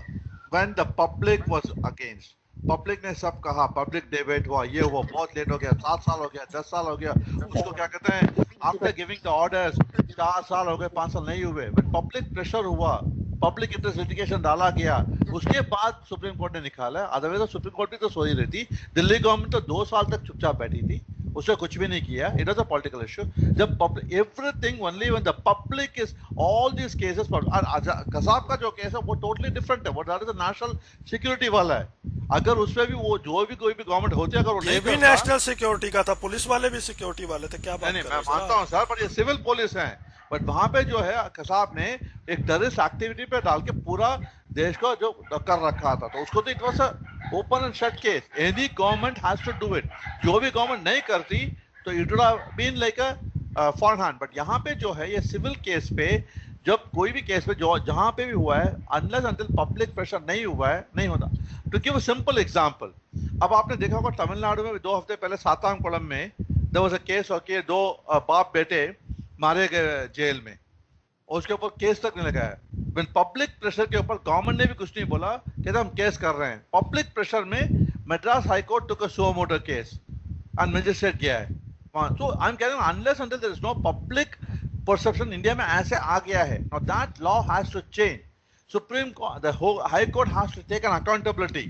When the public was against, public ने सब कहा, पब्लिक डिबेट हुआ, ये हुआ, बहुत लेट हो गया, 7 साल हो गया, 10 साल हो गया, उसको क्या कहते हैं, आफ्टर गिविंग द ऑर्डर्स 4 साल हो गए, 5 साल नहीं हुए, बट पब्लिक प्रेशर हुआ, पब्लिक इंटरेस्ट लिटिगेशन डाला गया, उसके बाद सुप्रीम कोर्ट ने निकाला। अदरवाइज तो सुप्रीम कोर्ट भी तो सो ही रही थी। दिल्ली गवर्नमेंट तो 2 साल तक चुपचाप बैठी थी, उसने कुछ भी नहीं किया। It was a political issue. जब everything only when the public is all this cases, Kasab का जो केस है वो टोटली डिफरेंट है, वो that is the national security वाला है। अगर उसमें भी वो जो भी कोई भी गवर्नमेंट होती है, अगर वो नहीं भी नेशनल सिक्योरिटी का था, पुलिस वाले भी सिक्योरिटी वाले थे, क्या बात नहीं, मैं मानता हूँ सर, पर ये सिविल पुलिस है। बट वहां पे जो है कसाब ने एक टेररिस्ट एक्टिविटी पे डाल के पूरा देश को जो कर रखा था, तो उसको तो it was a open and shut case. Any government has to do it. जो भी गवर्नमेंट नहीं करती तो it would have been like a for hand. But यहाँ पे जो है ये सिविल केस पे, जब कोई भी केस पे जो जहां पे भी हुआ है, अनलेस अंटिल पब्लिक प्रेशर नहीं हुआ है, नहीं होता। To give a simple example, अब आपने देखा होगा तमिलनाडु में 2 हफ्ते पहले सातानकुलम में देयर वाज अ केस और 2 बाप बेटे मारे गए जेल में, और उसके ऊपर केस तक नहीं लगाया। व्हेन पब्लिक प्रेशर के ऊपर गवर्नमेंट ने भी कुछ नहीं बोला, कहते हम केस कर रहे हैं। पब्लिक प्रेशर में Madras High Court took a suo motu case and magistrate गया है. So I'm telling unless until there is no public perception India में ऐसे आ गया है. Now that law has to change. Supreme Court, the whole High Court has to take an accountability.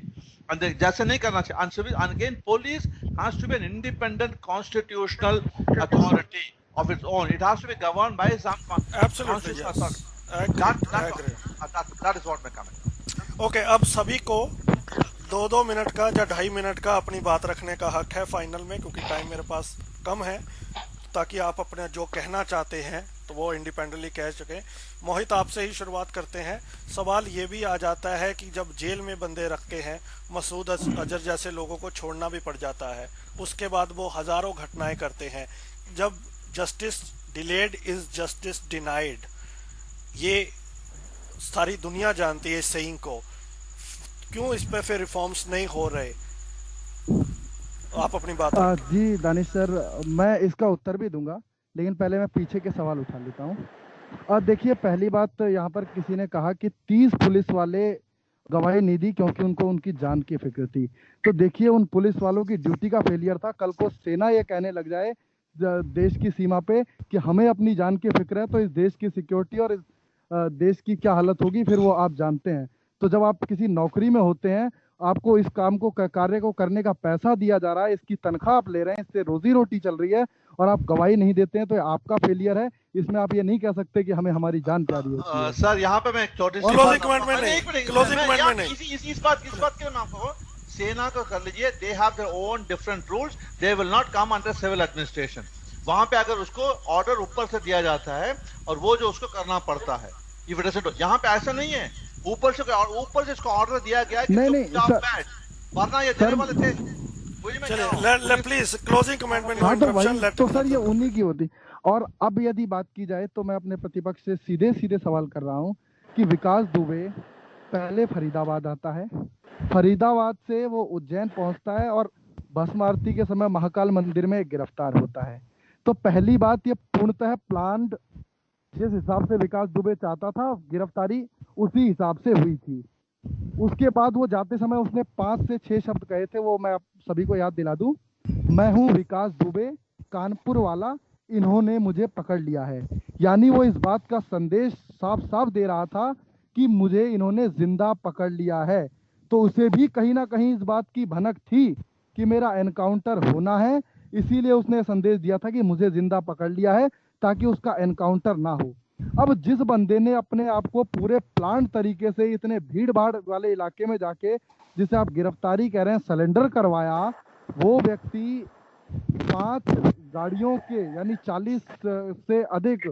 And जैसे नहीं करना चाहिए. And again, police has to be an independent constitutional authority of its own. It has to be governed by some Absolutely, constitutional yes. authority. I agree. That is what my comment. Okay, अब सभी को 2-2 मिनट का या 2.5 मिनट का अपनी बात रखने का हक है फाइनल में, क्योंकि टाइम मेरे पास कम है, ताकि आप अपने जो कहना चाहते हैं तो वो इंडिपेंडेंटली कह सकें। मोहित, आपसे ही शुरुआत करते हैं। सवाल ये भी आ जाता है कि जब जेल में बंदे रखते हैं, मसूद अजहर जैसे लोगों को छोड़ना भी पड़ जाता है, उसके बाद वो हजारों घटनाएं करते हैं। जब justice delayed is justice denied, ये सारी दुनिया जानती है इस सेइंग को, क्यों इस पे फिर रिफॉर्म्स नहीं हो रहे? आप अपनी बात जी दानिश सर, मैं इसका उत्तर भी दूंगा, लेकिन पहले मैं पीछे के सवाल उठा लेता हूँ। और देखिए, पहली बात तो यहाँ पर किसी ने कहा कि 30 पुलिस वाले गवाही नहीं दी क्योंकि उनको उनकी जान की फिक्र थी। तो देखिए, उन पुलिस वालों की ड्यूटी का फेलियर था। कल को सेना ये कहने लग जाए देश की सीमा पे कि हमें अपनी जान की फिक्र है, तो इस देश की सिक्योरिटी और इस देश की क्या हालत होगी फिर वो आप जानते हैं। तो जब आप किसी नौकरी में होते हैं, आपको इस काम को कार्य को करने का पैसा दिया जा रहा है, इसकी तनख्वाह आप ले रहे हैं, इससे रोजी रोटी चल रही है, और आप गवाही नहीं देते हैं, तो आपका फेलियर है। इसमें आप ये नहीं कह सकते कि हमें हमारी जान प्यारी होती है। सर, यहाँ पे मैं एक छोटी सी क्लोजिंग कमेंट में नहीं, इस बात के नाम पर सेना को कर लीजिए, they have their own different rules, they will not come under civil administration. वहां पे अगर उसको ऑर्डर ऊपर से दिया जाता है और वो जो उसको करना पड़ता है, यहाँ पे ऐसा नहीं है। ऊपर से इसको ऑर्डर दिया गया कि नहीं वरना ये देने वाले थे। प्लीज क्लोजिंग कमेंट में तो सर ये उन्हीं की होती। और अब यदि बात की जाए तो मैं अपने प्रतिपक्ष से सीधे सीधे सवाल कर रहा हूं कि विकास दुबे पहले फरीदाबाद आता है, फरीदाबाद से वो उज्जैन पहुंचता है और भस्म आरती के समय महाकाल मंदिर में गिरफ्तार होता है। तो पहली बात, ये पूर्णतः प्लान्ड, जिस हिसाब से विकास दुबे चाहता था गिरफ्तारी उसी हिसाब से हुई थी। उसके बाद वो जाते समय उसने 5 से 6 शब्द कहे थे, वो मैं आप सभी को याद दिला दूं। मैं हूं विकास दुबे, कानपुर वाला, इन्होंने मुझे पकड़ लिया है। यानी वो इस बात का संदेश साफ साफ दे रहा था कि मुझे इन्होंने जिंदा पकड़ लिया है। तो उसे भी कहीं ना कहीं इस बात की भनक थी कि मेरा एनकाउंटर होना है, इसीलिए उसने संदेश दिया था कि मुझे जिंदा पकड़ लिया है ताकि उसका एनकाउंटर ना हो। अब जिस बंदे ने अपने आप को पूरे प्लान तरीके से इतने भीड़ भाड़ वाले इलाके में जाके, जिसे आप गिरफ्तारी कह रहे हैं, सरेंडर करवाया, वो व्यक्ति 5 गाड़ियों के यानी 40 से अधिक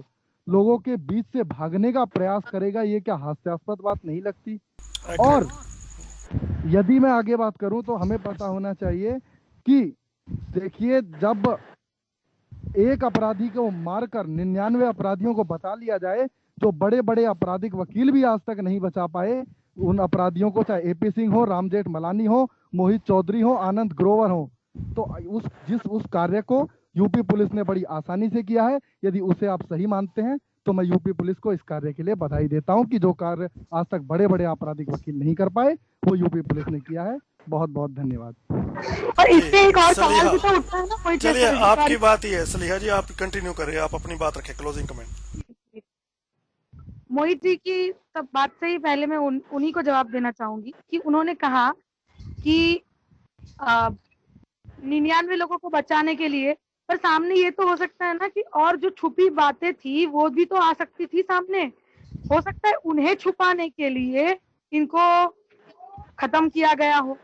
लोगों के बीच से भागने का प्रयास करेगा, ये क्या हास्यास्पद बात नहीं लगती? और यदि मैं आगे बात करूं तो हमें पता होना चाहिए कि देखिए, जब एक अपराधी को मारकर 99 अपराधियों को बचा लिया जाए, जो बड़े बड़े आपराधिक वकील भी आज तक नहीं बचा पाए उन अपराधियों को, चाहे एपी सिंह हो, रामजेठ मलानी हो, मोहित चौधरी हो, आनंद ग्रोवर हो, तो उस कार्य को यूपी पुलिस ने बड़ी आसानी से किया है। यदि उसे आप सही मानते हैं तो मैं यूपी पुलिस को इस कार्य के लिए बधाई देता हूं कि जो कार्य आज तक बड़े बड़े आपराधिक वकील नहीं कर पाए वो यूपी पुलिस ने किया है। बहुत बहुत धन्यवाद। और इससे एक और सवाल भी तो उठता है ना, कोई चलिए आपकी बात ही है सलीहा जी, आप कंटिन्यू करिए, आप अपनी बात रखें, क्लोजिंग कमेंट। मोहित जी की सब बात से ही पहले मैं उन्हीं को जवाब देना चाहूंगी कि उन्होंने कहा कि 99 लोगों को बचाने के लिए, पर सामने ये तो हो सकता है ना कि और जो छुपी बातें थी वो भी तो आ सकती थी सामने। हो सकता है उन्हें छुपाने के लिए इनको खत्म किया गया हो।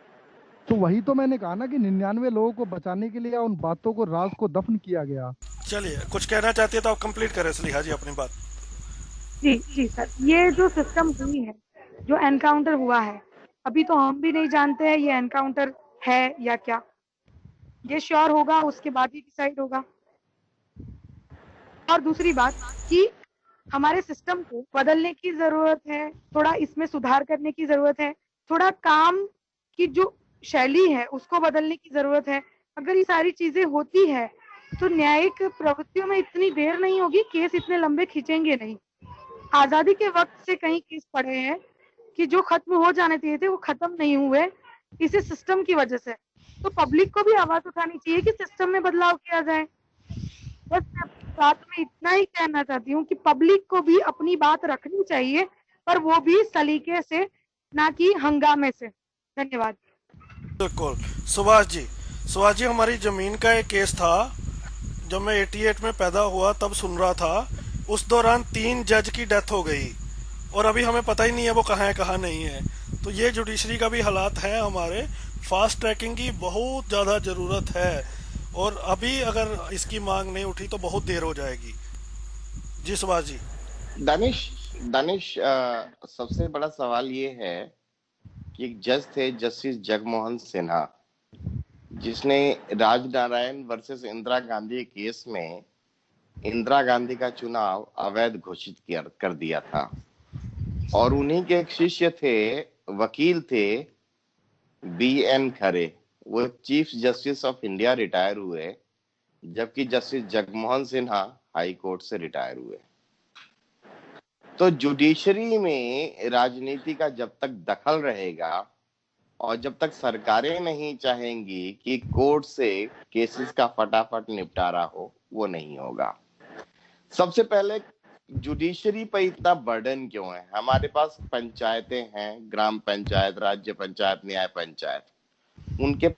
तो वही तो मैंने कहा ना कि 99 लोगों को बचाने के लिए उन बातों को, राज को दफन किया गया। चलिए, कुछ कहना चाहती है तो आप कंप्लीट करें सलीहा जी अपनी बात। जी सर, ये जो सिस्टम हुई है, जो एनकाउंटर हुआ है, अभी तो हम भी नहीं जानते हैं ये एनकाउंटर है या क्या। ये श्योर होगा उसके बाद ही डिसाइड होगा। और दूसरी बात कि हमारे सिस्टम को बदलने की जरूरत है, थोड़ा इसमें सुधार करने की जरूरत है, थोड़ा काम की जो शैली है उसको बदलने की जरूरत है। अगर ये सारी चीजें होती है तो न्यायिक प्रवृत्तियों में इतनी देर नहीं होगी, केस इतने लंबे खींचेंगे नहीं। आजादी के वक्त से कई केस पड़े हैं कि जो खत्म हो जाने चाहिए थे वो खत्म नहीं हुए, इसी सिस्टम की वजह से। तो पब्लिक को भी आवाज उठानी चाहिए कि सिस्टम में बदलाव किया जाए। बस मैं साथ में इतना ही कहना चाहती हूँ कि पब्लिक को भी अपनी बात रखनी चाहिए, पर वो भी सलीके से, ना कि हंगामे से। धन्यवाद। बिल्कुल। सुभाष जी हमारी जमीन का एक केस था, जब मैं 88 में पैदा हुआ तब सुन रहा था। उस दौरान 3 जज की डेथ हो गई और अभी हमें पता ही नहीं है वो कहाँ है कहाँ नहीं है। तो ये जुडिशरी का भी हालात है हमारे। फास्ट ट्रैकिंग की बहुत ज़्यादा ज़रूरत है और अभी अगर इसकी मांग नहीं उठी तो बहुत देर हो जाएगी। जी सुभाष जी। दानिश, सबसे बड़ा सवाल ये है कि एक जज थे जस्टिस जगमोहन सिन्हा, जिसने राजनारायण वर्सेस इंदिरा गांधी केस में इंदिरा गांधी का चुनाव अवैध घोषित कर दिया था। और उन्हीं के एक शिष्य थे, वकील थे BN खरे। वो chief justice of India retire हुए, जबकि justice Jagmohan Sinha high court से रिटायर हुए। तो जुडिशरी में राजनीति का जब तक दखल रहेगा और जब तक सरकारें नहीं चाहेंगी कि कोर्ट से केसेस का फटाफट निपटारा हो, वो नहीं होगा। सबसे पहले जुडिशरी पर इतना बर्डन क्यों है? हमारे पास पंचायतें हैं, ग्राम पंचायत, राज्य पंचायत, न्याय पंचायत, उनके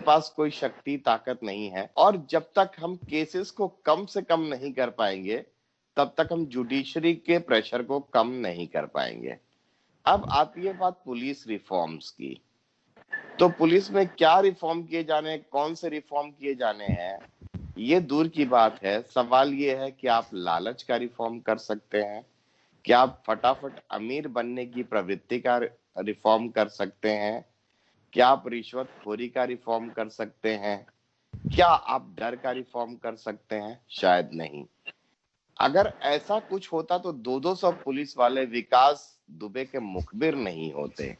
पास कोई शक्ति ताकत नहीं है। और जब तक हम केसेस को कम से कम नहीं कर पाएंगे, तब तक हम जुडिशरी के प्रेशर को कम नहीं कर पाएंगे। अब आती है बात पुलिस रिफॉर्म्स की। तो पुलिस में क्या रिफॉर्म किए जाने, कौन से रिफॉर्म किए जाने हैं, ये दूर की बात है। सवाल ये है कि आप लालच का रिफॉर्म कर सकते हैं, क्या आप फटाफट अमीर बनने की प्रवृत्ति का रिफॉर्म कर सकते हैं, क्या आप रिश्वतखोरी का रिफॉर्म कर सकते हैं, क्या आप डर का रिफॉर्म कर सकते हैं? शायद नहीं। अगर ऐसा कुछ होता तो 200 पुलिस वाले विकास दुबे के मुखबिर नहीं होते।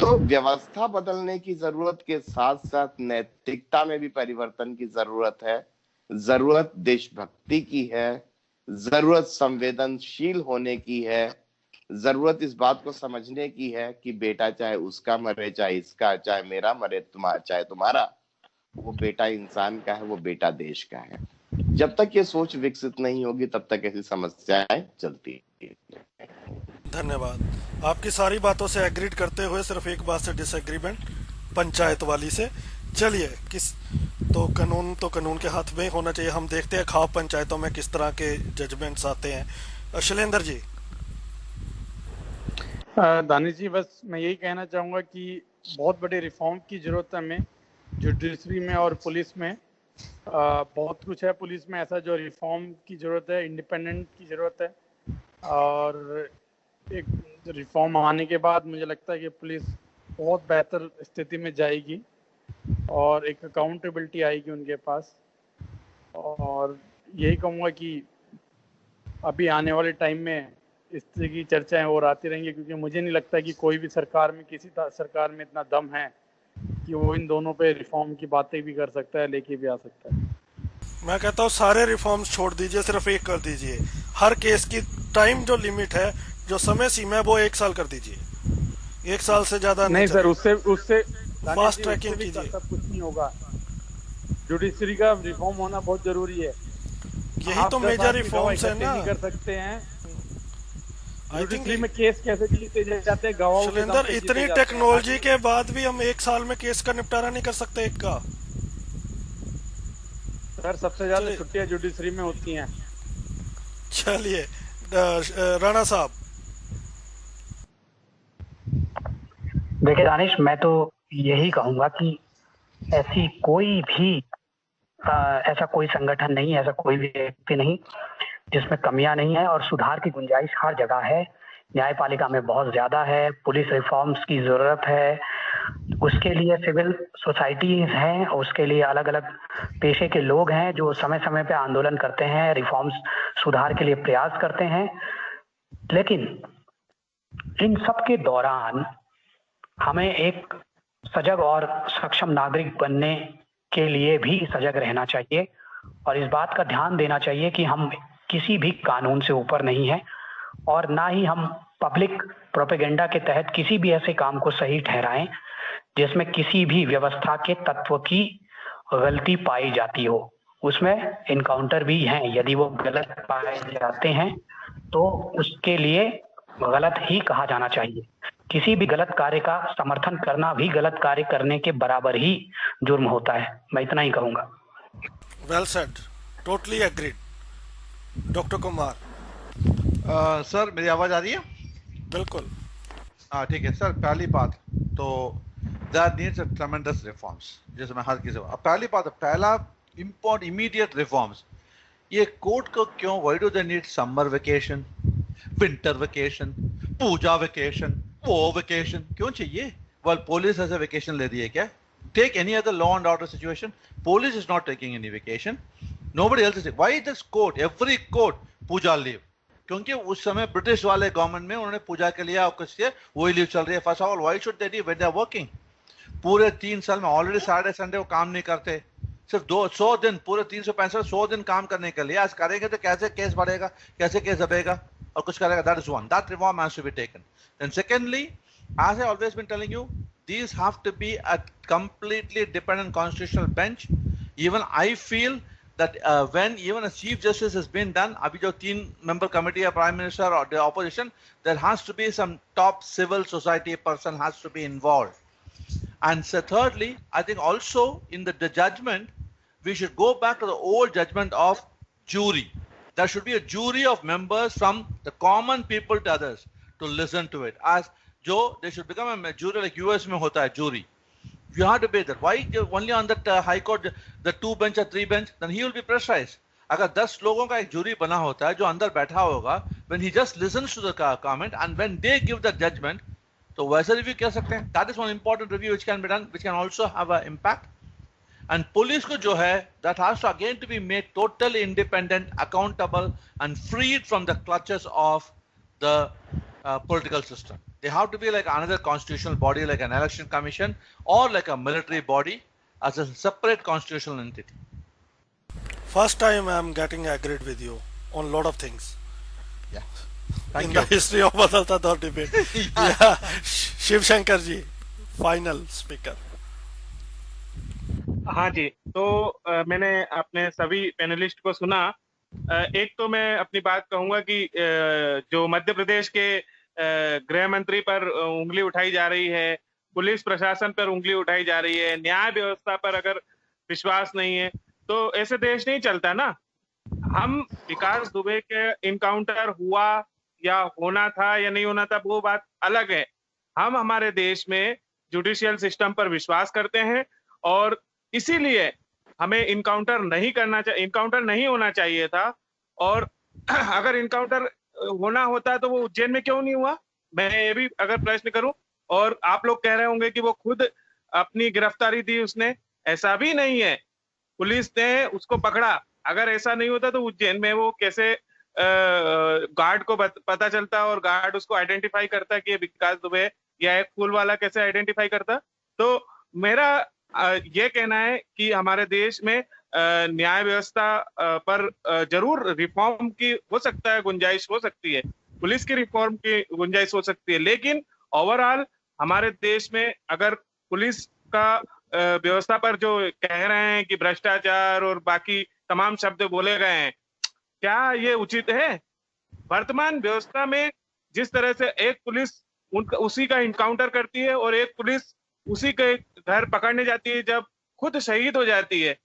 तो व्यवस्था बदलने की जरूरत के साथ साथ नैतिकता में भी परिवर्तन की जरूरत है, जरूरत देशभक्ति की है, जरूरत संवेदनशील होने की है, जरूरत इस बात को समझने की है कि बेटा चाहे उसका मरे, चाहे इसका, चाहे मेरा मरे, चाहे तुम्हारा, वो बेटा इंसान का है, वो बेटा देश का है। जब तक ये सोच विकसित नहीं होगी तब तक ऐसी समस्याएं चलती है। धन्यवाद। आपकी सारी बातों से एग्रीड करते हुए सिर्फ एक बात से डिसएग्रीमेंट, पंचायत वाली से। चलिए, तो कानून के हाथ में होना चाहिए। हम देखते हैं खाप पंचायतों में किस तरह के जजमेंट्स आते हैं। शैलेंद्र जी। दानिश जी, बस मैं यही कहना चाहूँगा कि बहुत बड़े रिफॉर्म की जरूरत है हमें जुडिशरी में और पुलिस में। बहुत कुछ है पुलिस में ऐसा जो रिफॉर्म की जरूरत है, इंडिपेंडेंट की जरूरत है। और एक रिफॉर्म आने के बाद मुझे लगता है कि पुलिस बहुत बेहतर स्थिति में जाएगी और एक अकाउंटेबिलिटी आएगी उनके पास। और यही कहूँगा कि अभी आने वाले टाइम में इस तरह की चर्चाएं और आती रहेंगी, क्योंकि मुझे नहीं लगता कि कोई भी सरकार में, किसी सरकार में इतना दम है कि वो इन दोनों पे रिफॉर्म की बातें भी कर सकता है, लेके भी आ सकता है। मैं कहता हूँ सारे रिफॉर्म्स छोड़ दीजिए, सिर्फ एक कर दीजिए। हर केस की टाइम जो लिमिट है, जो समय सीमा है, वो 1 साल कर दीजिए। 1 साल से ज्यादा नहीं सर, उससे फास्ट ट्रैकिंग कीजिए। सब कुछ नहीं होगा। जुडिशरी का रिफॉर्म होना बहुत जरूरी है। यही तो मेजर रिफॉर्म्स है ना। नहीं कर सकते हैं। आई थिंक में केस कैसे जीते जाते हैं गवाहों के शैलेंद्र, इतनी टेक्नोलॉजी के बाद भी हम 1 साल में केस का निपटारा नहीं कर सकते एक का। सर, सबसे ज्यादा छुट्टियां जुडिशरी में होती हैं। चलिए राणा साहब। देखिए दानिश, मैं तो यही कहूंगा कि ऐसी कोई भी ऐसा कोई संगठन नहीं, ऐसा कोई भी व्यक्ति नहीं जिसमें कमियां नहीं है, और सुधार की गुंजाइश हर जगह है। न्यायपालिका में बहुत ज्यादा है, पुलिस रिफॉर्म्स की जरूरत है, उसके लिए सिविल सोसाइटीज हैं, उसके लिए अलग अलग पेशे के लोग हैं जो समय समय पे आंदोलन करते हैं, रिफॉर्म्स सुधार के लिए प्रयास करते हैं। लेकिन इन सब के दौरान हमें एक सजग और सक्षम नागरिक बनने के लिए भी सजग रहना चाहिए और इस बात का ध्यान देना चाहिए कि हम किसी भी कानून से ऊपर नहीं है और ना ही हम पब्लिक प्रोपेगेंडा के तहत किसी भी ऐसे काम को सही ठहराएं जिसमें किसी भी व्यवस्था के तत्व की गलती पाई जाती हो। उसमें इनकाउंटर भी हैं, यदि वो गलत पाए जाते हैं तो उसके लिए गलत ही कहा जाना चाहिए। किसी भी गलत कार्य का समर्थन करना भी गलत कार्य करने के बराबर ही जुर्म होता है। मैं इतना ही कहूंगा। Well said, totally agreed. Doctor Kumar. Sir मेरी आवाज आ रही है? बिल्कुल। हाँ ठीक है सर। पहली बात तो देयर नीड्स ट्रेमेंडस रिफॉर्म्स, जैसे मैं हर किसी पहली बात, पहला इमीडिएट रिफॉर्म्स, ये कोर्ट को क्यों, why do they need summer vacation, winter vacation, puja vacation, वो वेकेशन क्यों चाहिए? वेल पुलिस ऐसे वेकेशन ले रही है क्या? Take any other law and order situation, police is not taking any vacation, nobody else is. Why this court, every court puja leave? क्योंकि उस समय ब्रिटिश वाले गवर्नमेंट में उन्होंने पूजा के लिए कुछ वही लीव चल रही है। First of all why should they leave when they are working? पूरे 3 साल में ऑलरेडी सैटरडे संडे वो काम नहीं करते, सिर्फ 200 दिन, पूरे 365 100 दिन काम करने के लिए आज करेंगे तो कैसे केस बढ़ेगा, कैसे केस दबेगा और कुछ करेगा? That is one, that reform has to be taken. Then secondly, as I always been telling you, these have to be a completely dependent constitutional bench. Even I feel that when even a chief justice has been done, abhi jo 3-member committee of prime minister or the opposition, there has to be some top civil society person has to be involved. And so thirdly, I think also in the judgment, we should go back to the old judgment of jury. There should be a jury of members from the common people to others to listen to it. As Joe, they should become a jury like US mein hota hai, jury. You have to be there. Why only on that high court, the 2 bench or 3 bench? Then he will be pressurized. अगर 10 लोगों का एक jury बना होता है जो अंदर बैठा होगा, when he just listens to the comment and when they give the judgment, तो वैसे रिव्यू कह सकते हैं. That is one important review which can be done, which can also have an impact. And police को जो है, that has to again to be made totally independent, accountable and freed from the clutches of the political system. They have to be like another constitutional body, like an election commission or like a military body as a separate constitutional entity. First time I am getting agreed with you on lot of things. Yeah. Thank in you. the history of Badalta Daur debate. Yeah. Shiv Shankar ji, final speaker. हाँ जी, तो मैंने अपने सभी पैनलिस्ट को सुना। एक तो मैं अपनी बात कहूंगा कि जो मध्य प्रदेश के गृह मंत्री पर उंगली उठाई जा रही है, पुलिस प्रशासन पर उंगली उठाई जा रही है, न्याय व्यवस्था पर अगर विश्वास नहीं है तो ऐसे देश नहीं चलता ना। हम विकास दुबे के इनकाउंटर हुआ या होना था या नहीं होना था वो बात अलग है। हम हमारे देश में जुडिशियल सिस्टम पर विश्वास करते हैं और इसीलिए हमें इनकाउंटर नहीं करना चाहिए, इनकाउंटर नहीं होना चाहिए था। और अगर इनकाउंटर होना होता तो वो उज्जैन में क्यों नहीं हुआ, मैं ये भी अगर प्रश्न करूं। और आप लोग कह रहे होंगे कि वो खुद अपनी गिरफ्तारी दी उसने, ऐसा भी नहीं है, पुलिस ने उसको पकड़ा। अगर ऐसा नहीं होता तो उज्जैन में वो कैसे गार्ड को पता चलता और गार्ड उसको आइडेंटिफाई करता कि ये विकास दुबे या एक फूल वाला कैसे आइडेंटिफाई करता। तो मेरा ये कहना है कि हमारे देश में न्याय व्यवस्था पर जरूर रिफॉर्म की हो सकता है, गुंजाइश हो सकती है, पुलिस की रिफॉर्म की गुंजाइश हो सकती है, लेकिन ओवरऑल हमारे देश में अगर पुलिस का व्यवस्था पर जो कह रहे हैं कि भ्रष्टाचार और बाकी तमाम शब्द बोले गए हैं, क्या ये उचित है? वर्तमान व्यवस्था में जिस तरह से एक पुलिस उसी का इनकाउंटर करती है और एक पुलिस उसी के घर पकड़ने जाती है जब खुद शहीद हो जाती है,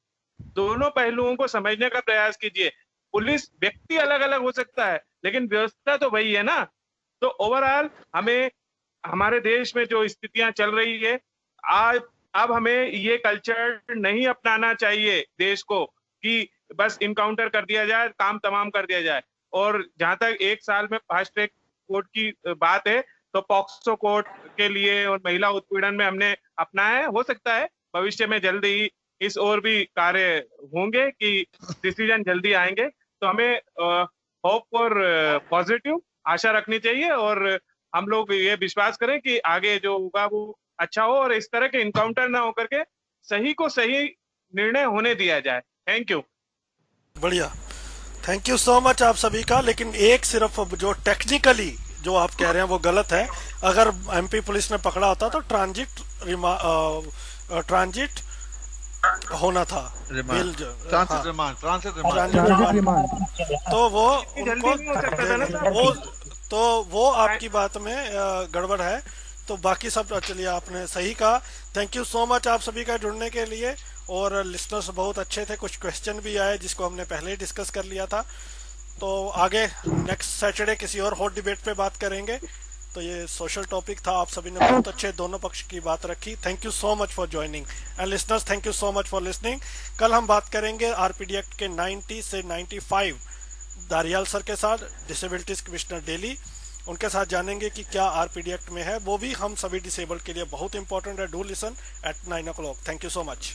दोनों पहलुओं को समझने का प्रयास कीजिए। पुलिस व्यक्ति अलग अलग हो सकता है लेकिन व्यवस्था तो वही है ना। तो ओवरऑल हमें हमारे देश में जो स्थितियां चल रही है आज, अब हमें ये कल्चर नहीं अपनाना चाहिए देश को कि बस इनकाउंटर कर दिया जाए, काम तमाम कर दिया जाए। और जहां तक 1 साल में फास्ट ट्रैक कोर्ट की बात है तो पॉक्सो कोर्ट के लिए और महिला उत्पीड़न में हमने अपनाया है। हो सकता है भविष्य में जल्दी ही इस और भी कार्य होंगे कि डिसीजन जल्दी आएंगे। तो हमें होप और पॉजिटिव आशा रखनी चाहिए और हम लोग ये विश्वास करें कि आगे जो होगा वो अच्छा हो और इस तरह के इनकाउंटर ना होकर के सही को सही निर्णय होने दिया जाए। Thank you. बढ़िया, थैंक यू सो मच आप सभी का। लेकिन एक सिर्फ जो टेक्निकली जो आप कह रहे हैं वो गलत है। अगर एमपी पुलिस ने पकड़ा होता तो ट्रांजिट होना था, bill transit remand transit remand. तो वो उनको वो आपकी बात में गड़बड़ है। तो बाकी सब चलिए आपने सही कहा। थैंक यू सो मच आप सभी का जुड़ने के लिए। और लिसनर्स बहुत अच्छे थे, कुछ क्वेश्चन भी आए जिसको हमने पहले ही डिस्कस कर लिया था। तो आगे नेक्स्ट सैटरडे किसी और हॉट डिबेट पे बात करेंगे। तो ये सोशल टॉपिक था, आप सभी ने बहुत अच्छे दोनों पक्ष की बात रखी। Thank you so much for joining and listeners, thank you so much for listening. कल हम बात करेंगे आरपीडी एक्ट के 90 से 95 दारियाल सर के साथ, डिसेबिलिटीज कमिश्नर दिल्ली, उनके साथ जानेंगे कि क्या आरपीडी एक्ट में है। वो भी हम सभी डिसेबल्ड के लिए बहुत इंपॉर्टेंट है। Do listen at 9 o'clock। Thank you so much.